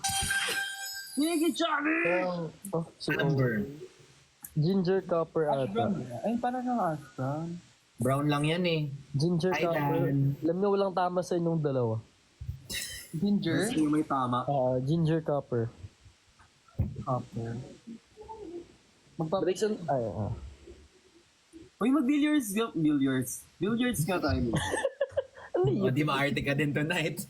Oh, si Amber. Ginger Copper ata. Ay, parang ang Ashton. Brown lang yan eh. Ginger Hi, Copper. Dan. Alam niyo, walang tama sa inyong dalawa. Ginger? Kasi yung may tama. Ginger Copper. Copper. Brixon, Uy, mag-billiards. Billiards ka tayo. Ano yun? O, di maarte ka din tonight.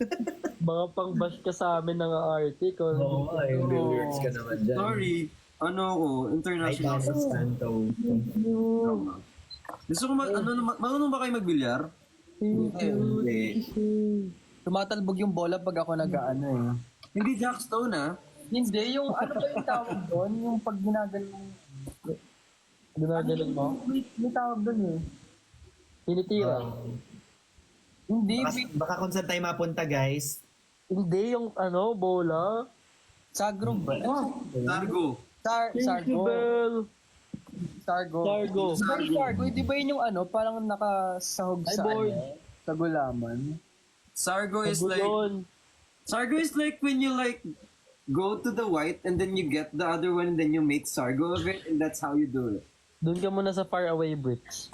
Mga pang-bash ka sa amin ng arte ko. Oo, ay, billiards ka naman dyan. Sorry. Ano ako? Ay, International. Thomas Santo. Gusto ko marunong ba kayo magbilyar? Hindi. Tumatalbog yung bola pag ako nag-ano eh. Hindi jackstone ah. Hindi, yung ano ba yung tawag doon? Yung pag ginaganon. Ginagaling mo? May tawag doon eh. Tinitira. Hindi, Baka kung saan tayo mapunta, guys. Hindi yung bola. Sagro ba? Sargo. Thank you, Sargo. Bell. Sargo. Sargo. Sargo. Di ba yun yung parang nakasahog Ay, sa boy. sa gulaman? Sargo is like Pagulon. when you go to the white and then you get the other one and then you make Sargo of it and that's how you do it. Doon ka muna sa far away bricks.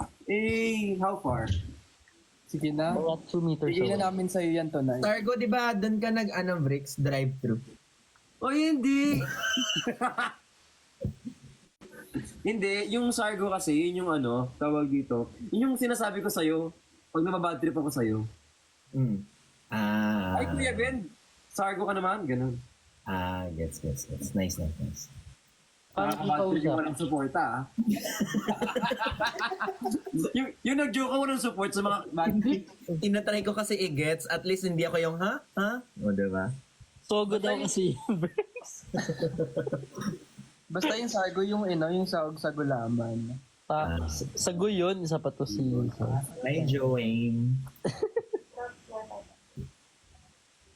How far? Sige na. Mga 2 meters Bigyan away. na namin sa'yo yan tonight. Targo, di ba, doon ka bricks, drive-thru. Oh, hindi. Hindi, yung Sargo kasi, yun yung tawag dito. Yun yung sinasabi ko sa'yo, pag nababad trip ako sa'yo. Ay, Kuya Ben, Sargo ka naman, ganun. Gets. Nice. Parang ikaw Nakakabad trip siya. yung walang suporta, ah. yung nag-joke ako ng support sa mga bad trip. Tinatry ko kasi i-gets, at least hindi ako yung, ha? O, diba? Sogo daw kasi yung Basta yung Sargo yung yung sahog sa gulaman. Sago yun, isa pa to si... Hi, Joanne.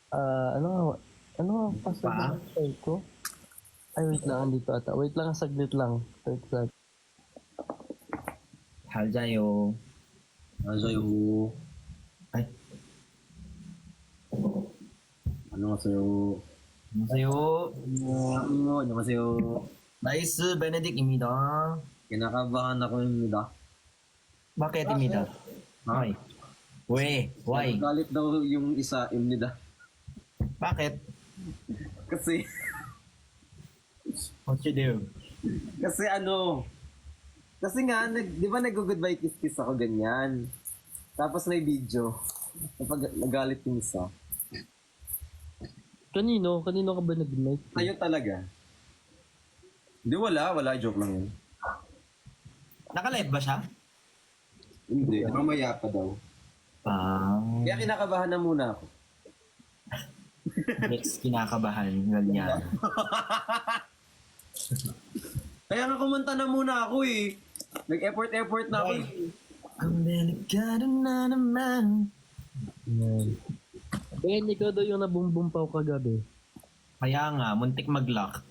Ano Pa? ko? Ay, wait lang, andito ata. Wait lang, saglit lang. Hal jayo. Sa'yo. Ay, Ano sa'yo? sa'yo. Ano sa'yo? Nice, Benedict-입니다. Kinakabahan ako yung mida. Bakit-입니다? Ay. Why? Galit daw yung isa, yung nida. Bakit? Kasi, What you do? kasi nga, di ba nag-goodbye kiss-kiss ako ganyan? Tapos may video. Kapag nagalit yung isa. Kanino ka ba nag-like? Sa'yo talaga. Hindi, wala. Joke lang yun. Naka-live ba siya? Hindi, mamaya pa daw. Kaya kinakabahan na muna ako. Next, kinakabahan. Ganyan. Kaya nga kumanta na muna ako eh. Nag-effort na ako eh. Ang delikado na naman. Ben, ikaw daw yung nabumbumpaw kagabi. Kaya nga, muntik mag-lock.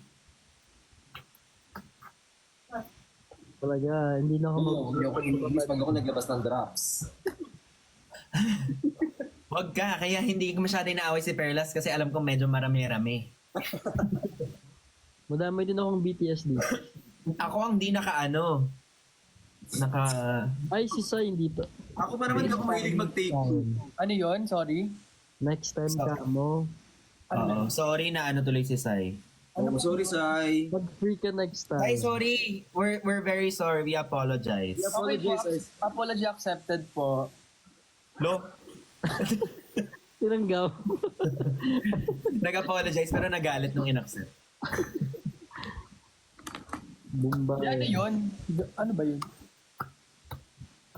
Talaga, hindi na ako Hindi ako inimis pag ako naglabas ng drops. Huwag ka, kaya hindi ko masyado inaaway si Perlas kasi alam ko medyo marami-rami. Madami din akong BTS dito. Ako ang di Ay, si Sai, hindi pa. Ako pa naman ako mahilig mag-take two. Ano yun? Sorry? Next time ka mo. Oo, sorry na tuloy si Sai. Alam mo, sorry, Sai. Mag-free ka next time. Sai, sorry. We're very sorry. We apologize. Okay po. Apology accepted po. Lo, Tinanggaw. nag-apologize pero nagalit nung inaccept. Bombay. Ano yun? Ano ba yun?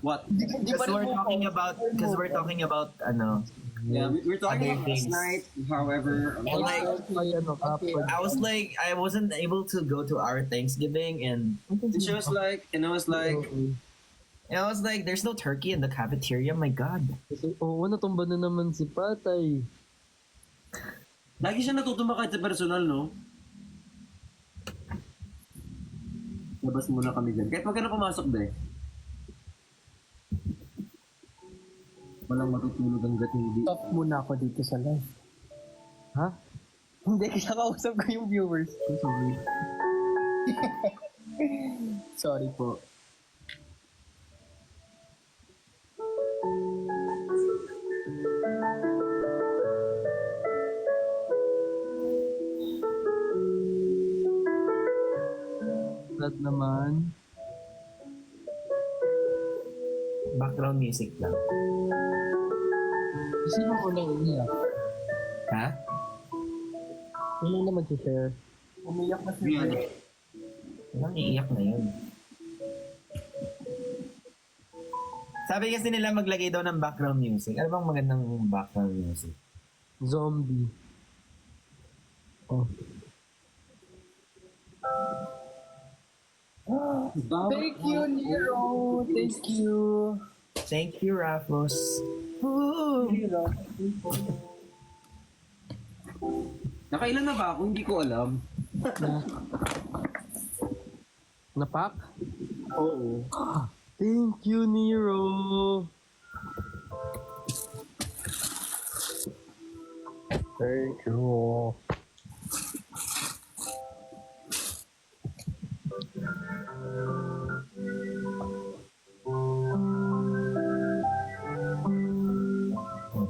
What? Di Because we're talking about, ano, Yeah, we're talking Other about last things. night, however. and like, Ay, ano, kapag. I was like, I wasn't able to go to our Thanksgiving, and She was like, and I was like, there's no turkey in the cafeteria. My God. Oo, natumba na naman si Patay. lagi siya natutumba kahit sa personal, no? Labas muna kami dyan. Kahit wag ka na pumasok, be. Walang matutulog hanggat hindi. Stop muna ako dito sa live. Ha? Hindi, kinakausap ko yung viewers ko. Sorry. Sorry po. Sad naman. Background music lang. Sino ko lang iniyak? Ha? Sino na mag-share? Umiyak na si Yan. Beth. Walang iiyak na yun. Sabi kasi nila maglagay daw ng background music. Ano bang magandang background music? Zombie. Oh. Thank you, Nero. Thank you. Thank you, Raffles. Nero. Nakailan na ba ako? Hindi ko alam. Napak? Oo. Thank you, Nero. Thank you.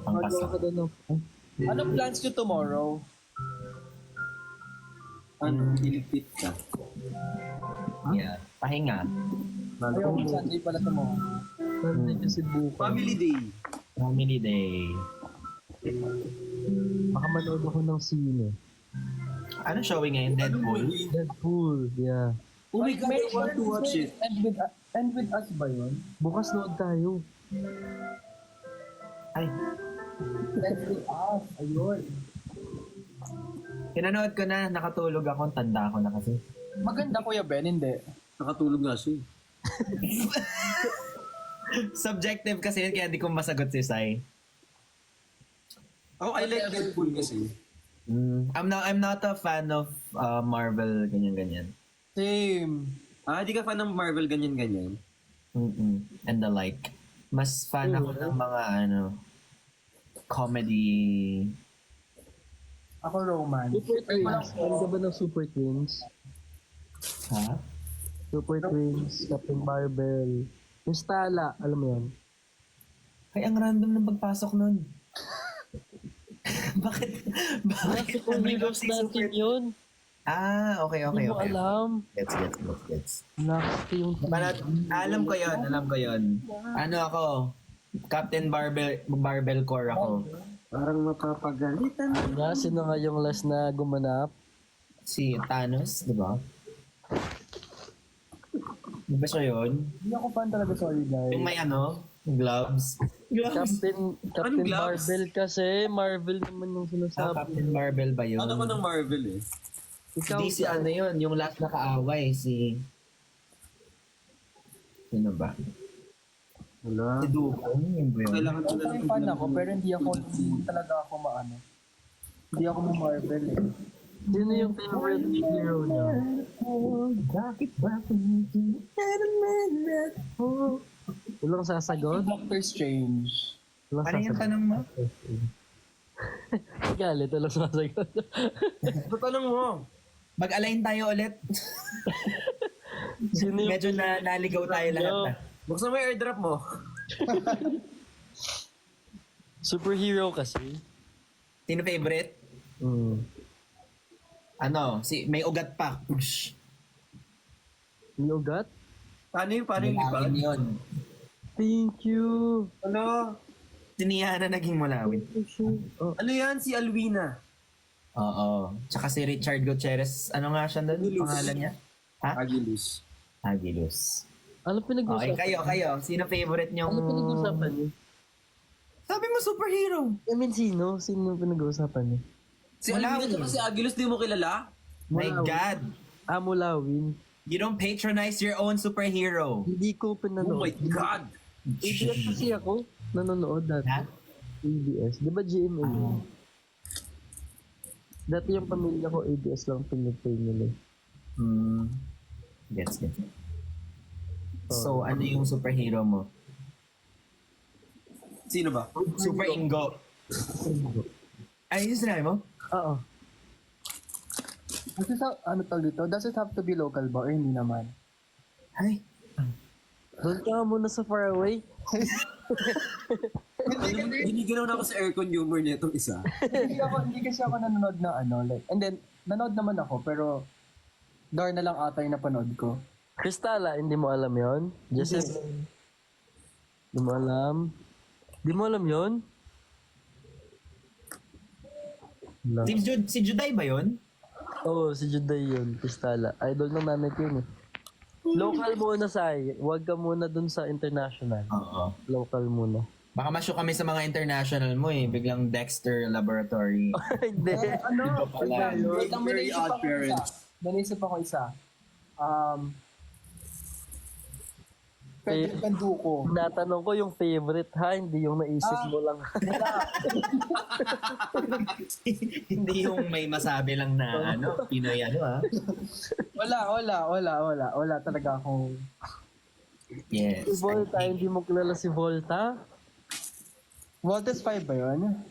Pangkasa. Magawa ka doon. Anong plans nyo tomorrow? Ano? Iligpit ka. Yeah. Pahinga. Ayaw ko Sunday pala tomorrow. Sunday kasi bukas. Family day. Family day. Baka manood ako ng sine. Ano showing ngayon? Deadpool? Deadpool, yeah. Oh my God, I want to watch it. And with us ba yun? Bukas nood tayo. Ay, And with us. Ayun. pinanood ko na. Nakatulog ako. Tanda ko na kasi. Maganda Kuya Ben, hindi. Nakatulog nga siya. Subjective kasi yun, kaya di ko masagot si Sai. Ako, I like Deadpool kasi. I'm not a fan of Marvel, ganyan-ganyan. Same. Di ka fan ng Marvel, ganyan-ganyan. And the like. Mas fan ako ng mga comedy. Ako romance. Super Twins. Ano ka ba ng Super Twins? Ha? Super Twins, Captain Barbell. Yung Stala, alam mo yan? Ay, ang random ng pagpasok nun. Bakit? Bakit? Superheroes natin yun. Okay. Hindi mo alam. Gets. Nakasti yung Alam ko yon. Ano ako? Captain Barbell Core ako. Parang mapapagalitan. nga, sino nga yung last na gumanap? Si Thanos, di ba? Di ba siya yun? Hindi ako fan talaga, sorry guys. Yung may gloves. Captain Anong gloves? Marvel kasi. Marvel naman yung sinasabi. Captain Barbell ba yun? Ano ko ng Marvel eh. Ikaw, Hindi si yun, yung last na kaaway, si... Sino ba? Wala. Si Dukong, yun ba yun? Kailangan ko na May fan ako, pero hindi talaga ako maano. Hindi ako Marvel eh. sino yung favorite hero niya? Walang sasagot? Doctor Strange. Walang Ano yung sasagot. tanong mo? Galit, walang sasagot. Ito tanong mo. Mag-align tayo ulit. Sino yung Medyo naligaw tayo lahat na. Buksan mo yung airdrop mo. superhero kasi? Sino favorite? May ugat pa. Push. May ugat? Paano yung iba? Lalaki yun. Thank you. Ano? Si Niana naging mulawin. Ano yan? Si Alwina. Oo. Tsaka si Richard Gutierrez, ano nga siya doon? Agilus. Pangalan niya? Ha? Agilus. Agilus. Ano Okay, pinag-uusapan? kayo. Sino favorite niyong... Ano pinag-uusapan niyo? Sabi mo superhero. I mean, sino? Sino pinag-uusapan niyo? Si Mulawin. Alwina at si Agilus, di mo kilala? My Mulawin. God. Mulawin. You don't patronize your own superhero. Hindi ko Oh pinanood. my God! ABS kasi ako. Nanonood dati. Ha? ABS. Di ba GMA? Ah. Dati yung pamilya ko, ABS lang pinag-play nila. Gets. So, ano yung superhero mo? Sino ba? Super Ingo. Ay, yung sinabi mo? Oo. Does it have, ano tawag dito? Does it have to be local ba or hindi naman? Ay, Doon ka nga muna sa faraway. Giniginaw na ako sa air consumer nitong isa. Hindi kasi ako nanonood na ano, like, and then, nanood naman ako, pero, Dar na lang ata yung napanood ko. Cristala, hindi mo alam yon? Jesse, hindi mo alam? Hindi mo alam yon? si Juday ba yun? Oo, si Juday yun, Cristala. Idol ng nanay ko yun eh. Local muna, Sai. Huwag ka muna dun sa international. Oo. Local muna. Baka masyo kami sa mga international mo eh. Biglang Dexter Laboratory. Hindi. Ano? pala. Wait lang, may Very naisip odd ako isa. parents. May naisip ako isa. Pedro Penduko. Natanong ko yung favorite ha, hindi yung naisip mo lang. Hindi yung may masabi lang na ano, Pinoy ano ah. Wala talaga akong... Yes. Si Volta, hindi mo kilala si Volta? Voltes 5 ba yun?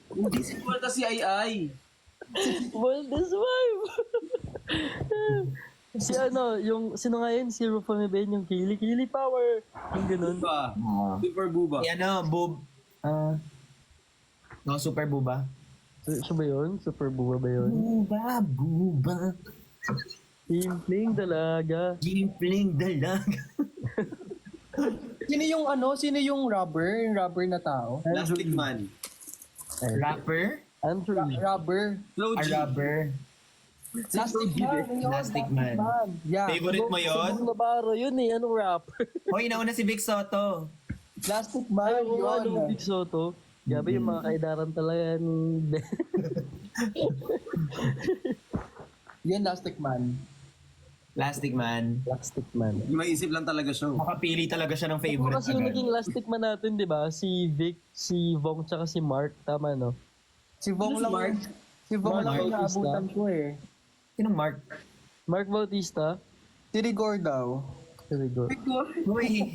Hindi si Volta si Ai. Volta's wife! Si ano, yung, sino nga yun? Si Rufa Meben, yung Kili Power. Yung ganun. Buba. Ah. Super Buba. Si ano, Boob. No, Super Buba. Siya ba yun? Super buwa ba yun? Buba. Simpleng dalaga. Gimpling dalaga. Sino yung rubber? Yung rubber na tao? Plastic Man. Rapper? Andrew. Rubber. Flo A G. rubber? Plastic man. Yun, Plastic Man. Yeah. Favorite mo yun? Sabong Navarro yun eh. Anong rapper? Hoy, nauna si Vic Soto. Plastic man. Ayaw ko anong Yun. Big Soto. Gabi yung mga kaidaran talaga ni Yun, plastic man. Plastic Man. Plastic Man. Maisip lang talaga siya. Makapili talaga siya ng Ito favorite kasi yung agad. naging Plastic Man natin, di ba? Si Vic, si Vong, tsaka si Mark. Tama, no? Si Vong lang. Mark? Si Vong Mark lang yung Bautista. naabutan ko eh. Sinong Mark? Mark Bautista. Si Rigor daw. Very good. Uy.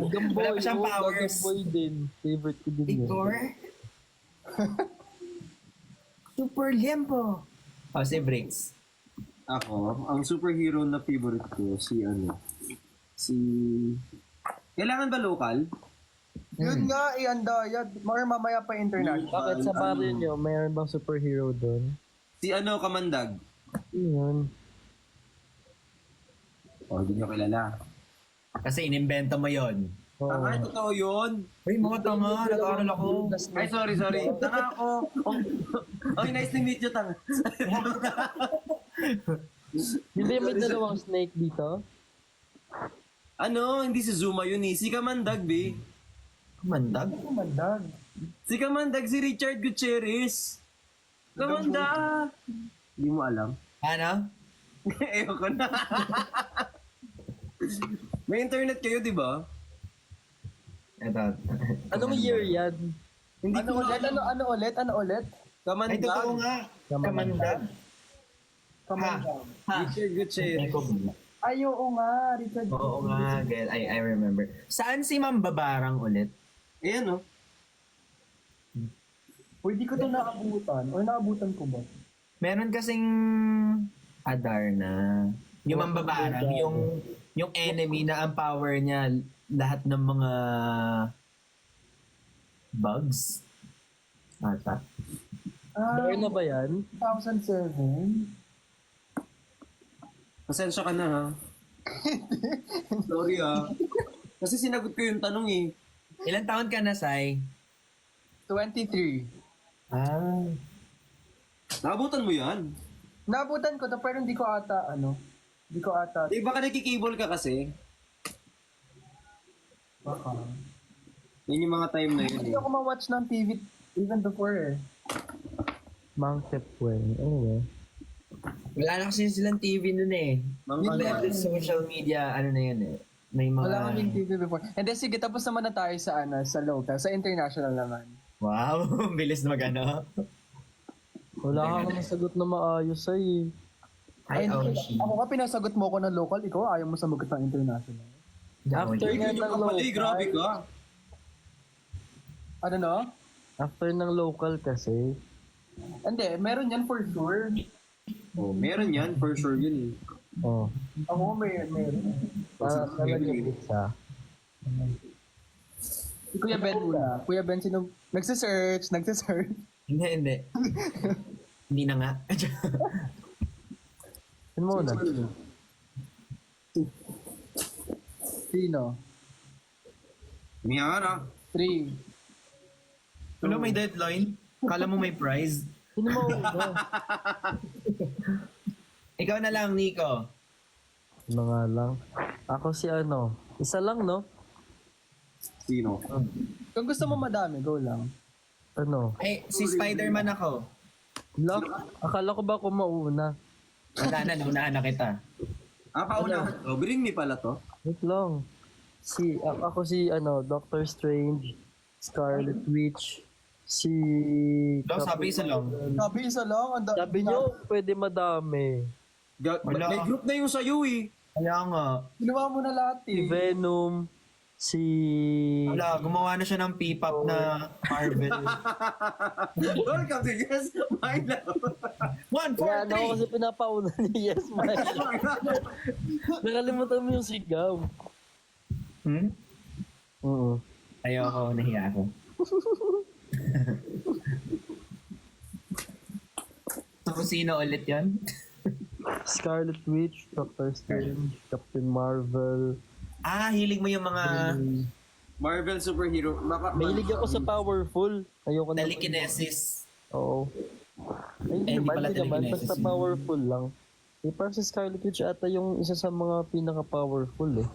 Gamboy. Wala pa siyang powers. Gamboy din. Favorite ko din yun. Igor? Super Liempo. Oh, si Briggs. Ako, ang superhero na favorite ko, si... Kailangan ba local? Yun nga, andaya. More mamaya pa international. Bakit sa barrio nyo, mayroon bang superhero doon? Si Kamandag. Yun. Hindi nyo kilala. Kasi inimbento mo yon. Oh. Tanga, totoo yun. Uy, mga tanga. Nag-aaral ako. Ay, sorry. Tanga ako. Okay, nice to meet you, tanga. Hindi may dalawang snake dito? Hindi si Zuma yun eh. Si Kamandag, be. Mandag? Mandag. Si Kamandag, si Richard Gutierrez. Kamandag! Hindi mo alam. Ano? Ewan ko na. May internet kayo, di ba? Ito. Anong year yan? Hindi Ano ko ulit? alam. Ano ulit? Ay, totoo Kamandag. nga. Kamandag. Kamandag. Ha? Richard Gutierrez. Ay, oo nga. Richard. Oo nga, girl. I remember. Saan si Ma'am Babarang ulit? Ayan, Uy, di ko to naabutan. O naabutan ko ba? Meron kasing Adarna. Yung Ma'am Babarang, yung enemy na ang power niya lahat ng mga bugs. Ata. Dahil na ba yan? 2007? Pasensya ka na, ha? Sorry, ha? Kasi sinagot ko yung tanong, eh. Ilan taon ka na, Sai? 23. Ah. Naabutan mo yan. Nabutan ko to pero hindi ko ata hindi ko ata Di baka nakikibol ka kasi. baka. Yun yung mga time na yun. Hindi Eh. ako ma-watch ng TV even before eh. Monkey Pweng. Anyway. Wala na kasi silang TV nun eh. Mga All the social media, ano na yun eh. May mga... Wala kaming TV before. And then sige, tapos naman na tayo sa sa local, sa international naman. Wow, bilis na mag-ano. Wala kang masagot na maayos ay. Ay, Oshi. Ako ka pinasagot mo ko ng local, ikaw ayaw mo sagot ng international. After Ay, nga yun ng yung kapali, grabe local. ka. Ano no? After ng local kasi. Hindi, meron yan for sure. Oh, meron yan, for sure yun eh. Oh. Ako meron. Talagang isa. Si Kuya Ben muna. Kuya Ben, sino? Nagsisearch. Hindi. Hindi na nga. Yun muna. Sino? Miyara. 3. Wala may deadline. Kala mo may prize. Sino mo una? Ikaw na lang, Nico. Ano nga lang. Ako si ano. Isa lang no? Sino? Kung gusto mo madami, go lang. Ano? Eh, si Spider-Man ako. Lock? Akala ko ba ako mauna? Wala na, naunaan na kita. Ah, pauna. Oh, bring me pala to. Wait lang. Ako si ano, Doctor Strange, Scarlet Witch, si... Daw, sabi isa lang. Sabi isa lang. Sabi nyo, pwede madami. Wala. May group na yung sa'yo eh. Kaya nga. Ginawa mo na lahat Si eh. Venom, si... Wala, gumawa na siya ng P-pop na Marvel. Welcome to Yes, My Love. 1, 4, Kaya ako kasi 3! pinapauna ni Yes Man. Nakalimutan mo yung sigaw. Oo. Ayoko, nahiya ako. So, sino ulit yun? Scarlet Witch, Doctor Strange, Captain Marvel. Ah, hilig mo yung mga Marvel superhero. Mahilig ako sa powerful. Ayoko na. telekinesis. Oo. Ay, Eh, hindi naman, pala hindi naman. telekinesis Basta yun. powerful lang. Eh, parang si Scarlet Witch ata yung isa sa mga pinaka-powerful eh.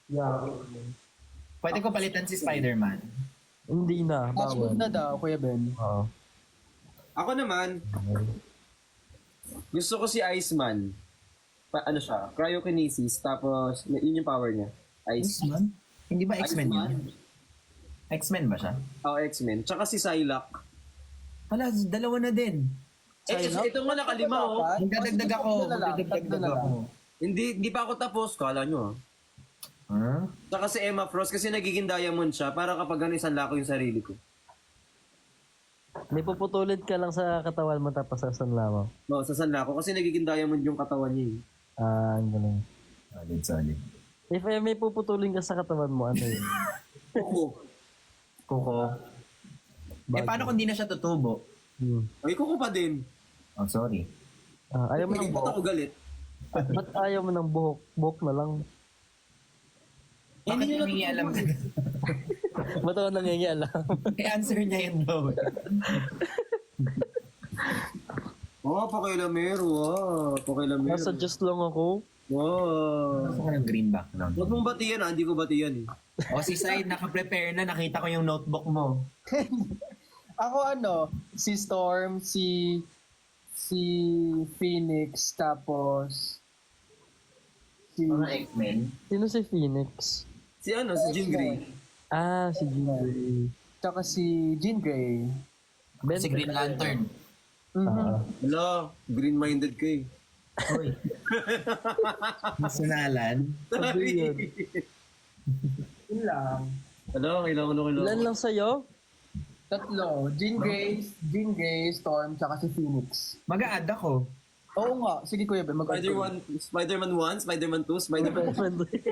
Yeah. Pwede ko palitan si Spider-Man. Hindi na. Password Bawal. na daw, Kuya Ben. Oo. Ako naman, gusto ko si Iceman. Ano siya? Cryokinesis. Tapos, yun yung power niya. Ice. X-Men? Hindi ba X-Men Iceman. yun? X-Men ba siya? Oh, X-Men. Tsaka si Psylocke. Wala, dalawa na din. Ito nga nakalima oh. Magdadagdag ako. Magdadagdag ako. Hindi pa ako tapos. Kala nyo ah. Huh? Tsaka si Emma Frost kasi nagiging diamond siya para kapag ano isanla ko yung sarili ko. May puputulid ka lang sa katawan mo tapos sasanla mo. No, sasanla ko kasi nagiging diamond yung katawan niya eh. Ah, ang galing. Solid. If may puputulin ka sa katawan mo, ano yun? Kuko. Kuko. Eh, paano kung di na siya tutubo? Ay, kuko pa din. Oh, sorry. Ayaw mo ng Ba't buhok? ako galit? Ba't ayaw mo ng buhok? Buhok na lang. Bakit hindi niya alam? Ba't ako nangingialam? I-answer niya yun, bro. Pakailamero Pakailamero. Nasa just lang ako. Wow. Gusto ko ng green background. Huwag mong batiyan hindi ko batiyan eh. O si Side, naka-prepare na. Nakita ko yung notebook mo. Ako si Storm, si Phoenix, tapos si Mga X-Men. Sino si Phoenix? Si Jean Grey. Ah, si Jean Grey. tsaka si Jean Grey. Ben, Si Green Lantern. Wala, green-minded ka eh. Uy. Masunalan. Sabi yun. Yun lang. Kailangan. Ilan lang sa'yo? 3. Jean Grey, Storm, tsaka si Phoenix. Mag-a-add ako. Oo nga. Sige Kuya Ben, Spider-Man 1, Spider-Man 2, Spider-Man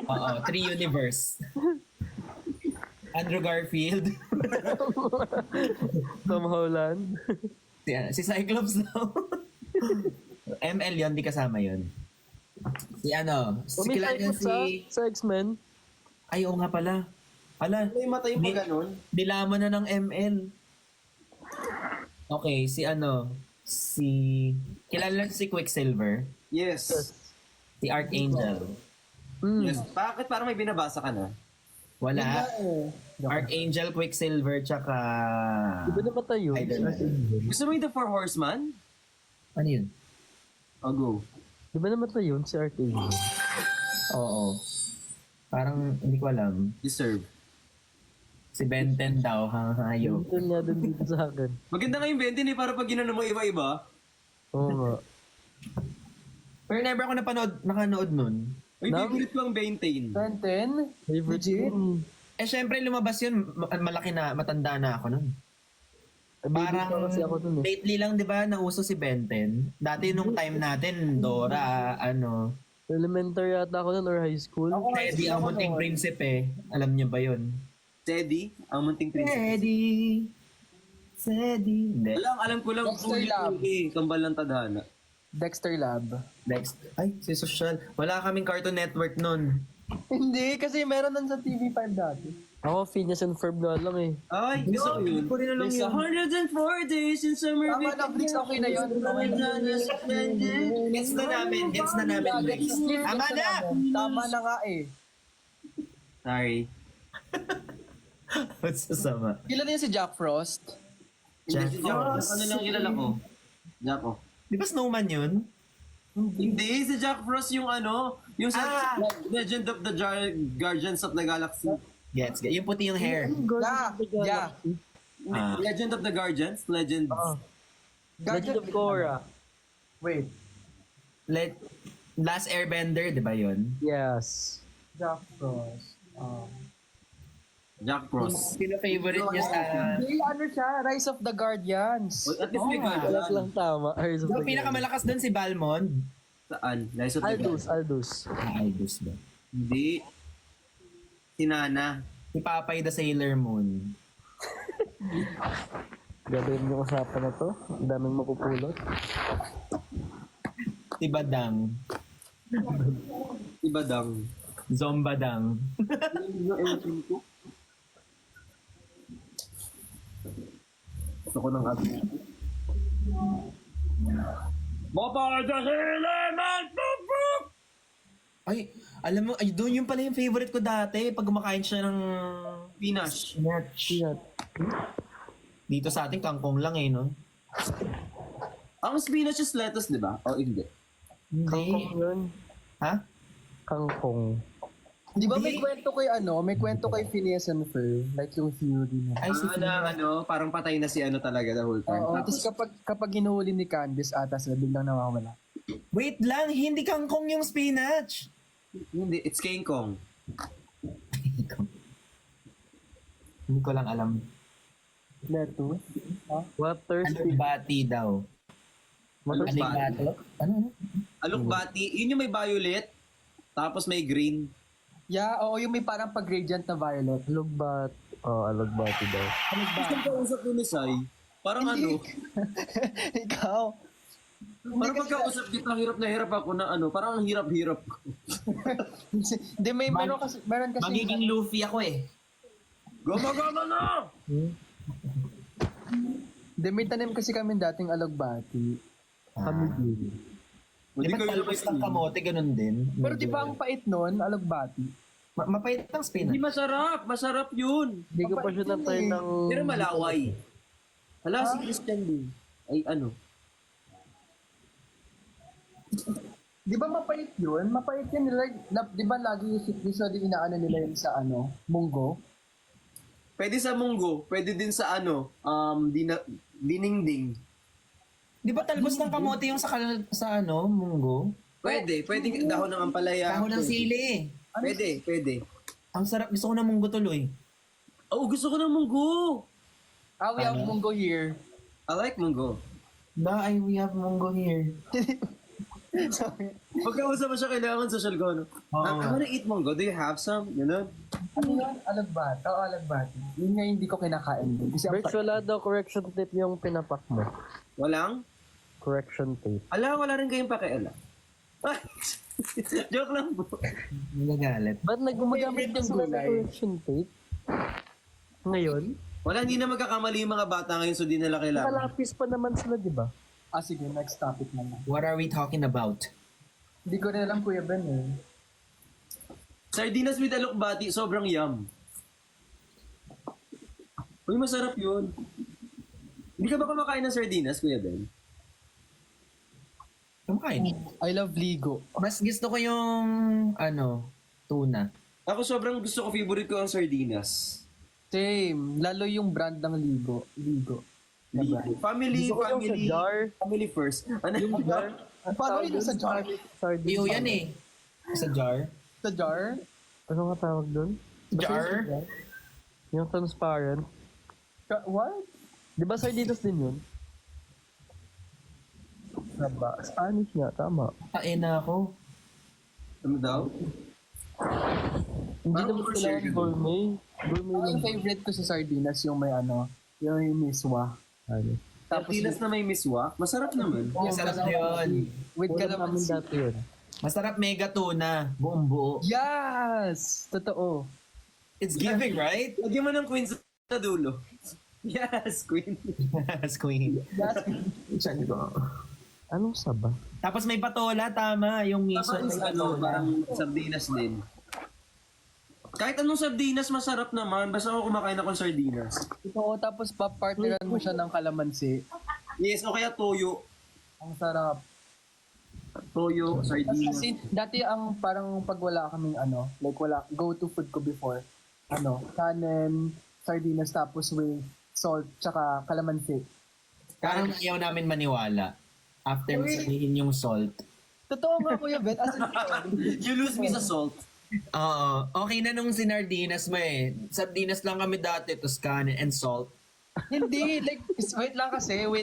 Oo, 3 universe. Andrew Garfield. Tom Holland. si Cyclops daw. ML yun, di kasama yun. Si May kilala niyo Cyclops si... sa X-Men. Ay, oo nga pala. Ala, May mata yung pag ganun. nilaman na ng ML. Okay, kilala si Quicksilver, Yes. si Archangel. Yes. Bakit parang may binabasa ka na? Wala. Archangel, Quicksilver, tsaka... Di ba namatay yun? I don't know. Gusto mo yung The Four Horseman? Ano yun? I'll go. Di ba namatay yun si Archangel? Oo. Parang hindi ko alam. Deserve. Si Ben 10 daw, hayop. Yun nga din dito sa akin. Maganda nga yung 20 eh, para pag ginano mo iba-iba. Oo nga. Pero never ako nakanood nun. Ay, favorite ko ang 20. Benten? Favorite Legit? ko. Eh, syempre lumabas yun, malaki na, matanda na ako nun. Parang Parang kasi ako dun eh. lately lang, di ba, nauso si Ben 10. Dati nung time natin, Dora, Elementary yata ako nun or high school. Teddy, ang munting prinsipe. Alam niyo ba yun? Teddy, ang munting princess. Teddy. Hindi. Alam ko lang, Dexter ulit Lab. kambal ng tadhana. Dexter Lab. Next. Ay, si Social. Wala kaming Cartoon Network nun. Hindi, kasi meron nun sa TV5 dati. Ako, Phineas and Ferb nga lang eh. Ay, gusto ko yun. Ko rin na lang There's yun. 104 days in summer Tama na, Blix, okay na yun. Gets na namin, Lex. Tama na! Tama na nga eh. Sorry. What's sasama? Kilala niyo si Jack Frost? Hindi si Jack. Ano lang kilala ko? Jack ko. Di ba Snowman yun? Hindi, si Jack Frost yung yung sa Legend of the Guardians of the Galaxy. Gets. Yung puti yung hair. Yeah. Ah. Legend of the Guardians? Legend. Legend of Korra. Wait. Last Airbender, di ba yun? Yes. Jack Frost. Jack Frost. Sino favorite niya sa... Hindi, ano siya? Rise of the Guardians. At least may Wala Guardian. lang tama. Eyes of the Yung pinakamalakas doon si Balmond. Saan? Rise of the Aldous, Guardians. Aldous. Aldous ba? Hindi. Si Nana. Si Papay the Sailor Moon. Gagawin yung usapan na to. Ang daming mapupulot. Si Badang. Iba dang. Zombadang. Yung emotion ko. Gusto ko ng abi. Baba the element! Ay, alam mo, ay doon yung pala yung favorite ko dati pag kumakain siya ng Pinash. Peanut. dito sa ating kangkong lang eh, no? Ang spinach is lettuce, di ba? O hindi? Kangkong yun. Ha? Kangkong. Di ba may kwento kay may kwento kay Phineas and Ferb, like yung theory na. Ay, si Parang patay na si talaga the whole time. Oo, tapos kapag hinuhuli ni Candice ata sila, biglang nawawala. Wait lang, hindi kangkong yung spinach. Hindi, it's King Kong. Hindi ko lang alam. Lettuce? Water Alugbati daw. Alugbati? Ano? Alukbati, yun yung may violet, tapos may green. Yeah, oo, yung may parang pag-gradient na violet. Alugbat. Oh, alugbati daw. Gusto ko usap ko ni Sai. Parang Ikaw. parang pagkausap kita, hirap na hirap ako na parang ang hirap-hirap ko. Hindi, meron kasi. Magiging Luffy ako eh. Gama-gama na! Hindi, may tanim kasi kami dating alugbati. Kami din. Di ba talbos ng kamote, ganun din? Pero di ba ang pait nun, alugbati? Mapait ang Hindi spinach. masarap! Masarap yun! Hindi ko pa siya natry ng... Pero malaway. Hala, si Christian din. Ay, Di ba mapait yun? Mapait yun nila. Di ba lagi usually inaano nila yun sa munggo? Pwede sa munggo, pwede din sa diningding. Di ba talbos ng kamote yung sa munggo? Pwede dahon ng ampalaya. Dahon ng sili. Pwede. Ang sarap, gusto ko ng munggo tuloy. Oh, gusto ko ng munggo! We have munggo here. I like munggo. We have munggo here. Sorry. Pagkausap mo siya, kailangan social ko, Oo. I wanna eat munggo. Do you have some? Ganun. Ano yun? Alugbati. Oo, alugbati. Yun nga hindi ko kinakain din. Kasi ang Birch, wala daw correction tape yung pinapak mo. Walang? Correction tape. Wala rin kayong pakialam. Joke lang po. Nagagalit. Ba't nagmagamit Favorite yung sila ng gulay. correction tape? Ngayon? Wala, hindi na magkakamali yung mga bata ngayon, so di nila kailangan. Kalapis pa naman sila, di ba? Sige, next topic na lang. What are we talking about? Hindi ko rin alam, Kuya Ben eh. Sardinas with alokbati, sobrang yum. Uy, masarap yun. Hindi ka ba kumakain ng sardinas, Kuya Ben? Kumakain. I love Ligo. Mas gusto ko yung, tuna. Ako sobrang gusto ko, favorite ko ang sardinas. Same. Lalo yung brand ng Ligo. Ligo. Diba? Family, Gusto ko yung sa family, jar. family first. Ano? Yung jar. Paano yun sa jar? Sardine. Iyo yan eh. Sa jar. Sa jar? Ano nga tawag doon? Jar? Yung transparent. What? Di ba sardinas din yun? Tama. Spanish nga, tama. Kain na ako. Ano daw? Hindi Parang naman for kailangan sure. gourmet. Gourmet Ang lang. favorite ko sa sardinas yung may yung miswa. Ano? Sardinas na may miswa, masarap naman. Masarap yun. With Wala namin calamansi. dati yun. Masarap mega tuna. Buong buo. Yes! Totoo. It's giving, right? Lagyan mo ng queen sa dulo. Yes, queen. Yes, queen. Diyan ko. Anong saba? Tapos may patola, tama. Yung miso Tapos may ano, patola. parang sardinas din. Kahit anong sardinas, masarap naman. Basta ako kumakain ako ng sardinas. Totoo, tapos papartneran mo siya ng kalamansi. Yes, o kaya toyo. Ang sarap. Toyo, sardinas. Kasi dati ang parang pag wala kaming like wala, go-to food ko before, kanin, sardinas, tapos with salt, tsaka kalamansi. Parang ayaw namin maniwala. After mo sabihin yung salt. Totoo nga, Kuya Ben. As in, You lose me sa salt. Oo. Okay na nung sinardinas mo eh. Sardinas lang kami dati, tapos kanin and salt. hindi, like, wait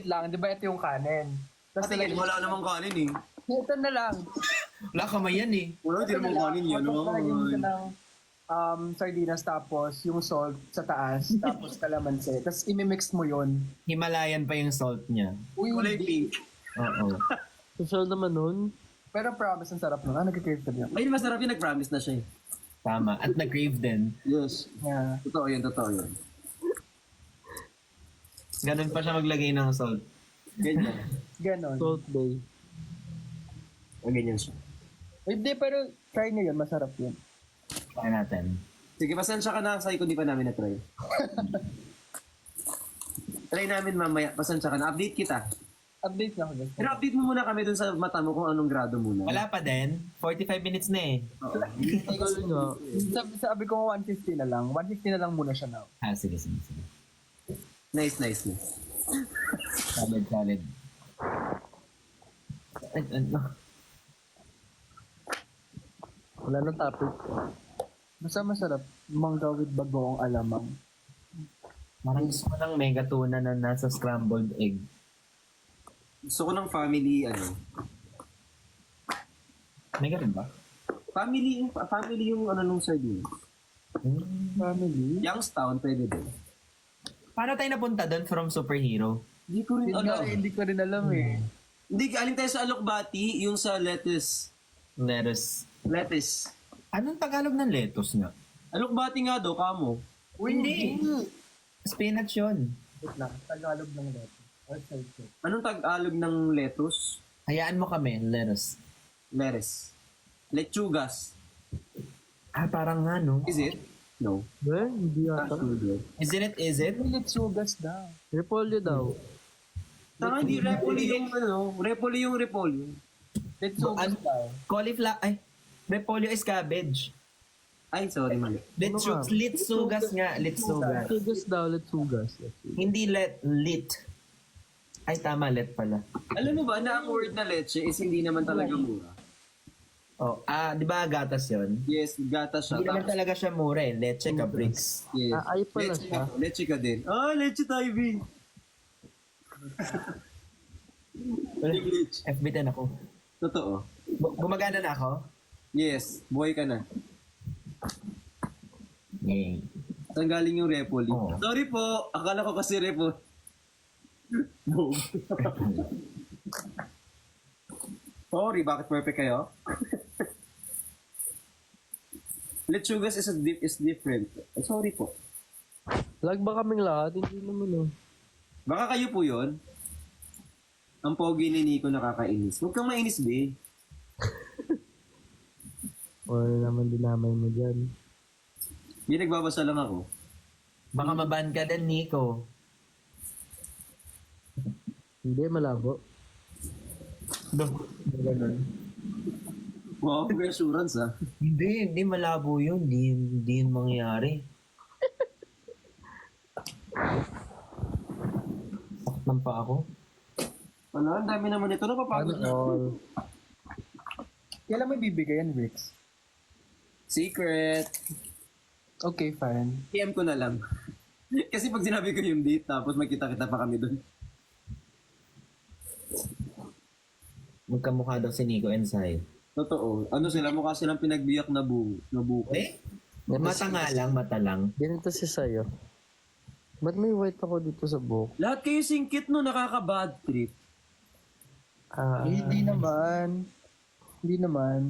lang. Di ba ito yung kanin? Tapos Kasi like, wala namang kanin eh. ito na lang. Wala kamay yan eh. Wala, hindi namang kanin yan. Tapos no? lagyan mo siya ng sardinas, tapos yung salt sa taas, tapos kalamansi. Tapos imimix mo yun. Himalayan pa yung salt niya. Uy, Kulay pink. Oo. Social naman nun. pero promise, ang sarap nun. Nag-crave ka din. Ay, masarap yun. Nag-promise na siya eh. Tama. At nag-crave din. Yes. Yeah. Totoo yun, totoo yun. Ganun pa siya maglagay ng salt. Ganyan. Ganon. Salt Bay. O, ganyan siya. Hindi, pero try nyo yun. Masarap yun. Try natin. Sige, pasensya ka na sa kung di pa namin na-try. Try namin mamaya. Pasensya ka na. Update kita. Update na ako guys. Pero update mo muna kami dun sa mata mo kung anong grado muna. Wala pa din. 45 minutes na eh. Oo. Tagal nga. Sabi ko 150 na lang. 150 na lang muna siya now. Ah, sige, sige, sige. Nice, nice, nice. Solid, solid. Wala nang topic. Basta masarap. Mangga with bagoong alamang. Parang gusto ko ng mega tuna na nasa scrambled egg. Gusto ko ng family, Mega rin ba? family yung ano nung sardine. Family? Youngstown, pwede din. Paano tayo napunta doon from superhero? Hindi ko rin alam. Hindi ko rin alam eh. Hindi, aling tayo sa alokbati, yung sa lettuce. Lettuce. Lettuce. Anong Tagalog ng lettuce nga? Alokbati nga daw, kamo. Hindi. Spinach yun. Wait lang. Tagalog ng letter. Or salsa. Anong Tagalog ng lettuce? Hayaan mo kami, lettuce. Lettuce. Lechugas. Ah, parang nga, no? Is it? No. Hindi yata. Isn't it? Is it? Litsugas daw. Repolyo daw. Tama, hindi repoli yung repoli yung repolyo. Litsugas daw. Cauliflower. Ay, repolyo is cabbage. Ay, sorry, mali. Litsugas nga. Litsugas. Let's daw, let's hugas. Hindi lit. Ay, tama, let pala. Alam mo ba na ang word na leche is hindi naman talaga mura? Oh, di ba gatas yon? Yes, gata siya. Hindi naman Tapos, talaga siya mura eh. Leche ka bricks. yes. Ay pala Leche siya. ka, leche ka din. Ah, leche tayo, B. English. FB10 ako. Totoo. Gumagana na ako? Yes, buhay ka na. Yay. Saan galing yung repoli? Oo. Sorry po, akala ko kasi repoli. Sorry, bakit perfect kayo? Lechugas is different. Sorry po. Lag ba kaming lahat? Hindi naman Baka kayo po yon. Ang pogi ni Nico nakakainis. Huwag kang mainis, be. Wala naman dinamay mo dyan. Hindi, nagbabasa lang ako. Baka maban ka din, Nico. Hindi, malabo. Ganun. Wow, may assurance ah. Hindi malabo yun. Hindi yun mangyayari. Saktan pa ako. Ano, ang dami naman ito. Napapagod na. All. Kailan mo ibibigay yan, Rix? Secret. Okay, fine. PM ko na lang. Kasi pag sinabi ko yung date, tapos magkita-kita pa kami dun. Magkamukha daw si Nico and Sai. Totoo. Ano sila? Mukha silang pinagbiyak na buko. Eh? Mata nga lang, mata lang. Ganito si Sayo. Ba't may white ako dito sa buhok? Lahat kayo singkit no, nakaka-bad trip. Hindi naman. Hindi naman.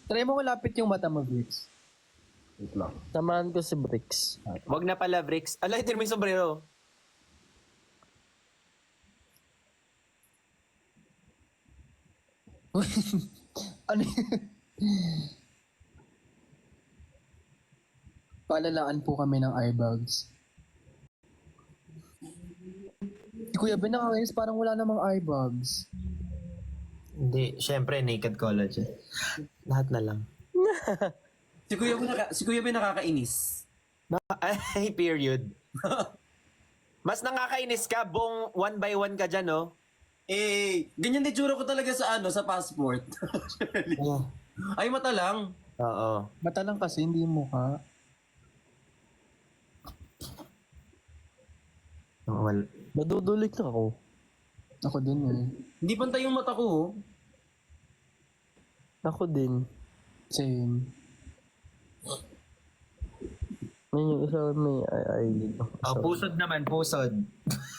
Try mo malapit yung mata mo, Rix. Wait lang. Samahan ko si Bricks. Wag na pala, Bricks. Ala, ito may sombrero. Ano Palalaan po kami ng eyebags. Si Kuya Ben nakakainis, parang wala namang eyebags. Hindi, syempre, naked collagen. Lahat na lang. Si Kuya Ben nakakainis. Ay, period. Mas nakakainis ka, buong 1 by 1 ka dyan, no? Ganyan din tsura ko talaga sa passport. Oo. Ay, mata lang. Oo. Mata lang kasi, hindi yung mukha. Well, Nadudulik na ako. Ako din eh. Hindi pantay yung mata ko. Oh. Ako din. Same. Yan yung isa may eyelid. pusod naman, pusod.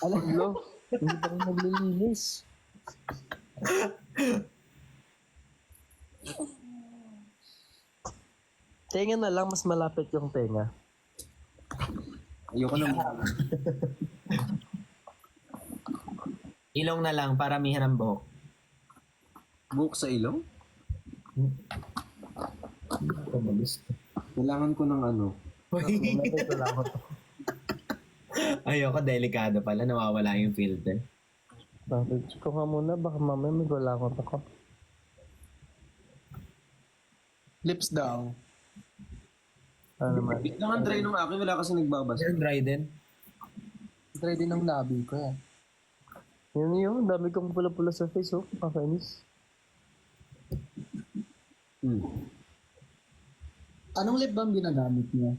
Alam mo, hindi pa rin naglilinis. Tenga na lang, mas malapit yung tenga. Ayoko na. Ilong na lang, para mihan ang buhok. Buhok sa ilong? Kailangan ko ng ano. Ayoko, delikado pala. Nawawala yung filter. Bakit? Ko nga muna, baka mamaya may gulangot ako. Lips daw. Ano naman? Lang ang dry nung akin, wala kasi nagbabasa. Sir, dry din. Try din ng labi ko eh. Yun yun, dami kong pula-pula sa face, oh. Kakainis. Anong lip balm ginagamit niya?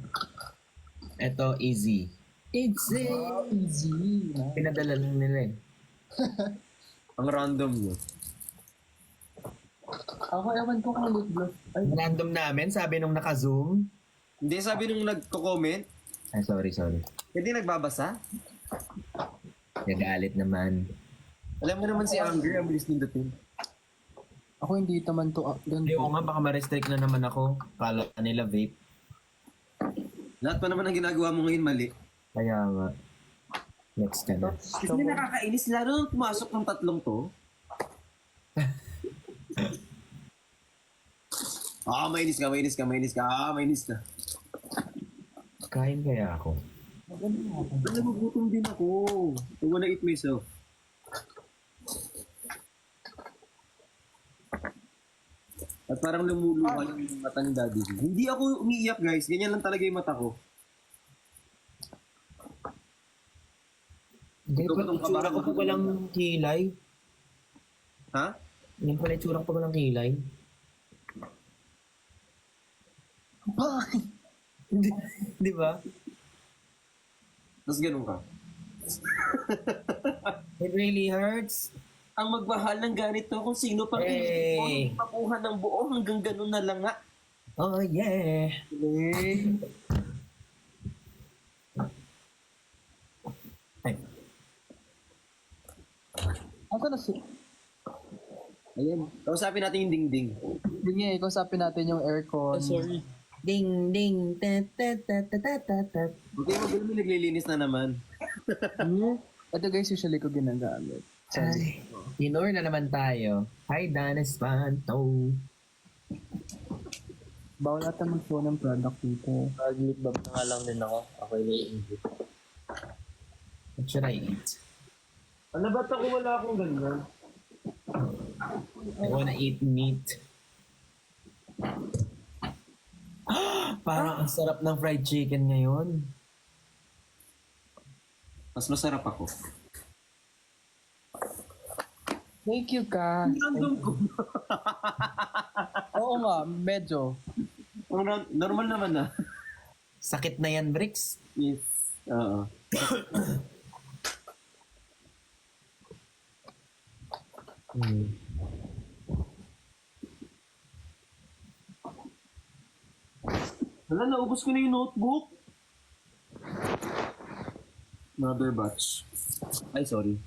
Ito, easy. Easy. Easy. No? Pinadala lang nila eh. Ang random nyo. Ako ewan ko kung lip gloss. Ay, Random namin, sabi nung naka-zoom. Hindi, sabi nung nagko-comment, Ay, sorry. hindi nagbabasa. Nagalit naman. Alam mo naman si Amber, ang bilis nindating. ako hindi naman to doon. Hindi ko nga, baka ma-restrict na naman ako. Kala nila vape. Lahat pa naman ang ginagawa mo ngayon mali. Kaya nga. Next ka na. Kasi nakakainis, lalo nung pumasok ng tatlong to. Mainis ka. Kain kaya ako. Nagugutom din ako. I wanna eat myself. At parang lumuluha yung mata ni Daddy. Hindi ako umiiyak, guys. Ganyan lang talaga yung mata ko. Hindi Ikaw pa, ba tong itsura ko kabahan? pa walang kilay. Ha? Yan pala itsura ko pa walang kilay. Di ba? Tapos ganun ka. It really hurts. Ang magmahal ng ganito kung sino pang Hey. pakuha ng buo hanggang ganun na lang nga. Oh yeah. Ay, Ako na si... Ayan. Kausapin natin yung ding-ding. Yun nga, kausapin natin yung aircon. Sorry. Ding, ding, tat, tat, tat, tat, tat, tat. Okay, magulo mo naglilinis na naman. Ito guys, usually ko ginagamit. Ay, in-or na naman tayo. Hi, Dan Espanto. Bawal ata mag-show ng product dito. Mag-lip balm na nga lang din ako. Ako yung naiingit. What should I eat? Ano ba't ako wala akong ganyan? I wanna eat meat. Parang ang sarap ng fried chicken ngayon. Mas masarap ako. Thank you, ka. Random ko. Oo nga, medyo. Normal naman na. Sakit na yan, Bricks. Yes. Oo. Wala, naubos ko na yung notebook. Another batch. Ay, sorry.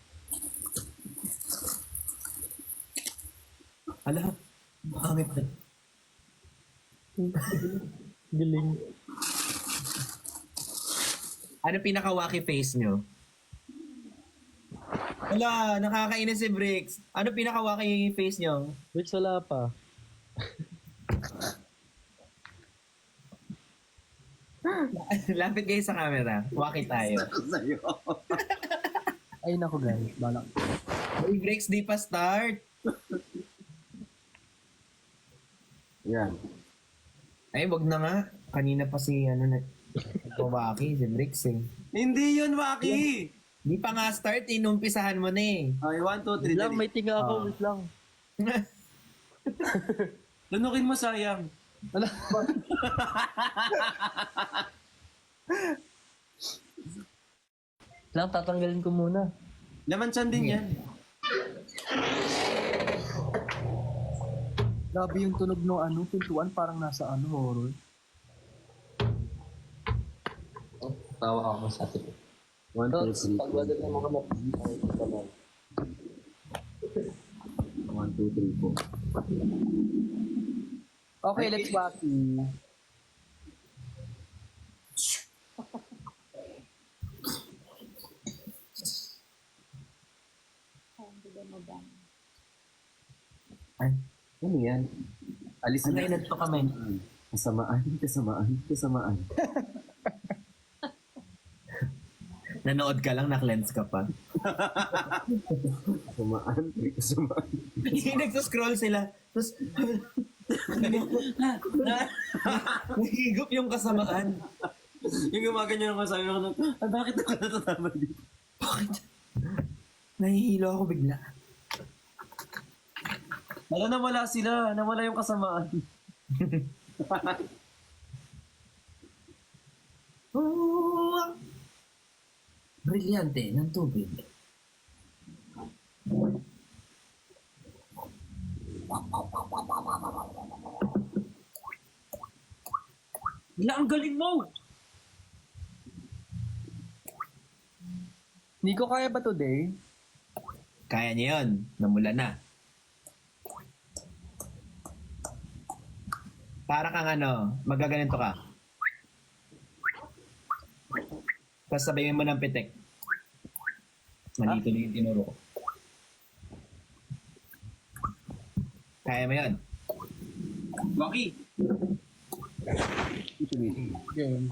Ala, bakit pa? Galing. Ano pinaka-wacky face nyo? Wala, nakakainis si Bricks. Ano pinaka-wacky face nyo? Wait, wala pa. Lapit kayo sa camera. Wacky tayo. Sa'yo. Ay, nako guys. Balak. Uy, Bricks, di pa start. Yan. Ay, wag na nga. Kanina pa si, nagpawaki, si Bricks eh. Hindi yun, Waki! Di pa nga start, inumpisahan mo na eh. Okay, 1, 2, 3. Wait lang, may tinga ako. Wait lang. Lunukin mo, sayang. Lang, tatanggalin ko muna. Laman chan din yan. Grabe yung tunog ng pintuan, parang nasa horror. Tawa ako sa atin. 1, 2, 3. Pagwadal ng mga 1, 2, 3, 4. Okay, let's wacky. Ay, Ano yan? Alisin ano yun to kami? Kasamaan, kasamaan, kasamaan. Nanood ka lang, na-cleanse ka pa. Kasamaan, kasamaan. Hindi nagsuscroll sila. Tapos, nahigop yung kasamaan. Yung gumaganyan ako, sabi ko, bakit ako natatama dito? Bakit? Nahihilo ako bigla. Nawala sila. Nawala yung kasamaan. Oh, brilyante ng tubig. Wala, ang galing mo! Nico, kaya ba today? Kaya niya yun. Namula na. Para kang magaganito ka. Tapos sabihin mo ng pitik. Malito na yung tinuro ko. Kaya mo yun. Waki! Ito Game.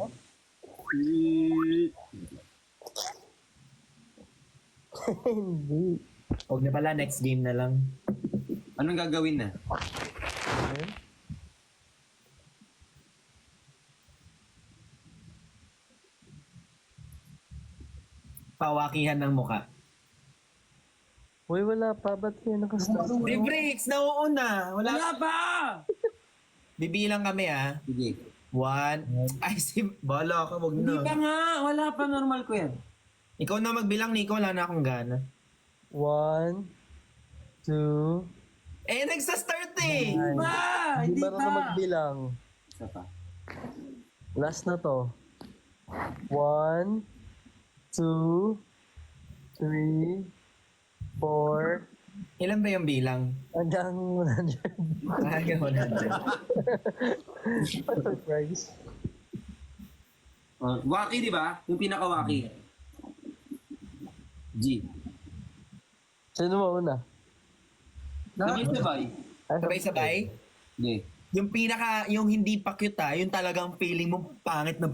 Hindi. Huwag na pala, next game na lang. Anong gagawin na? Pawakihan ng muka. Uy, wala pa. Ba't kayo nakastart? Free breaks! Nauuna! Wala pa! Bibilang kami Sige. 1. Ay, bala ka, wag Hindi pa na. nga. Wala pa. Normal ko yan. Ikaw na magbilang, Nico. Wala na akong gana. 1, 2, Eh, nagsa-start eh! Pa! Hindi Hindi ba pa! na magbilang? Isa pa. Last na to. 1, 2, 3, 4, Ilan ba yung bilang? Hanggang 100. Hanggang 100. Surprise. Waki, di ba? Yung pinaka-waki. G. Sino mo una? Sabay-sabay. Sabay-sabay? Hindi. Yung yung hindi pa cute yung talagang feeling mo pangit na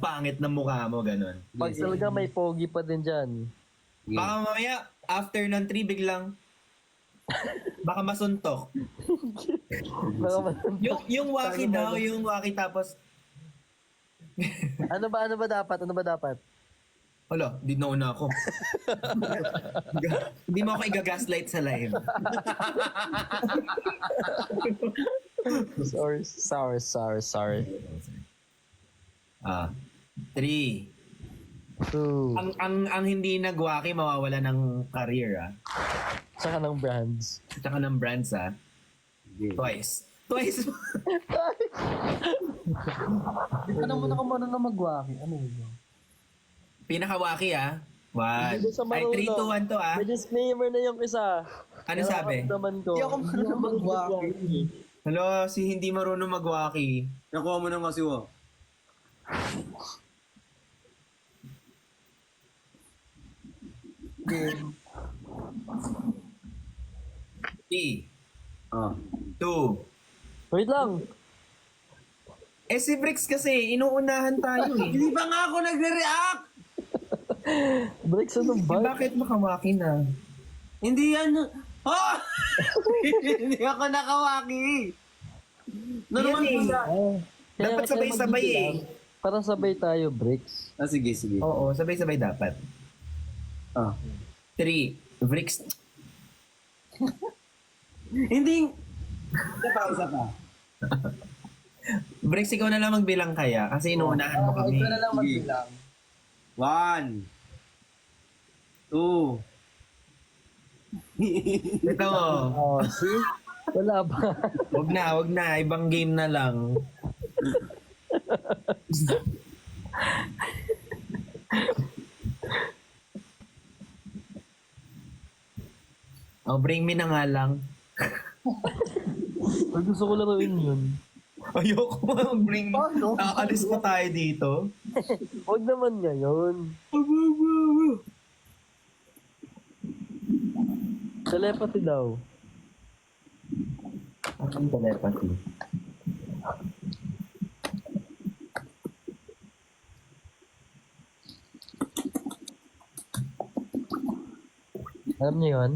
mukha mo, ganun. Pag talaga may pogi pa din dyan. Baka mamaya, after ng 3, biglang, baka masuntok. Yung waki daw, yung waki tapos, Ano ba dapat? wala, di nauna ako. Hindi mo ako igagaslight sa live. Sorry. 3. 2. Ang hindi nagwaki, mawawala ng career, Saka ng brands. Tsaka ng brands, Twice. Ano mo na kung ano na magwaki? Ano yun? Pinakawaki, 1. Hindi ko sa Ay, 3, marunong. 2, 1 to, May disclaimer na yung isa. Ano sabi? Nararamdaman ko. Hindi ako marunong magwaki. Hello, si hindi marunong magwaki. Nakuha mo ng kasi, Three, Ah. 2. Wait lang. Si Bricks kasi, inuunahan tayo Hindi pa nga ako nagre-react! Breaks ano ba? Bakit makawaki na? Hindi yan. Oh! Hindi ako nakawaki. Normal Yan po na. Dapat sabay-sabay Para sabay tayo, Bricks. Sige. Oo, sabay-sabay dapat. Ah. 3. Bricks. Hindi. Isa pa. Bricks, ikaw na lang magbilang kaya kasi inuunahan mo kami. Ikaw na lang magbilang. 1. 2. Ito mo. Oh, see? Wala ba? Wag na. Ibang game na lang. Bring me na nga lang. Ay, gusto ko laruin yun. Ayoko mag-bring me. Paano? Nakakalis pa tayo dito. Huwag naman ngayon. Telepathy daw. Ang telepathy. Alam niyo yun?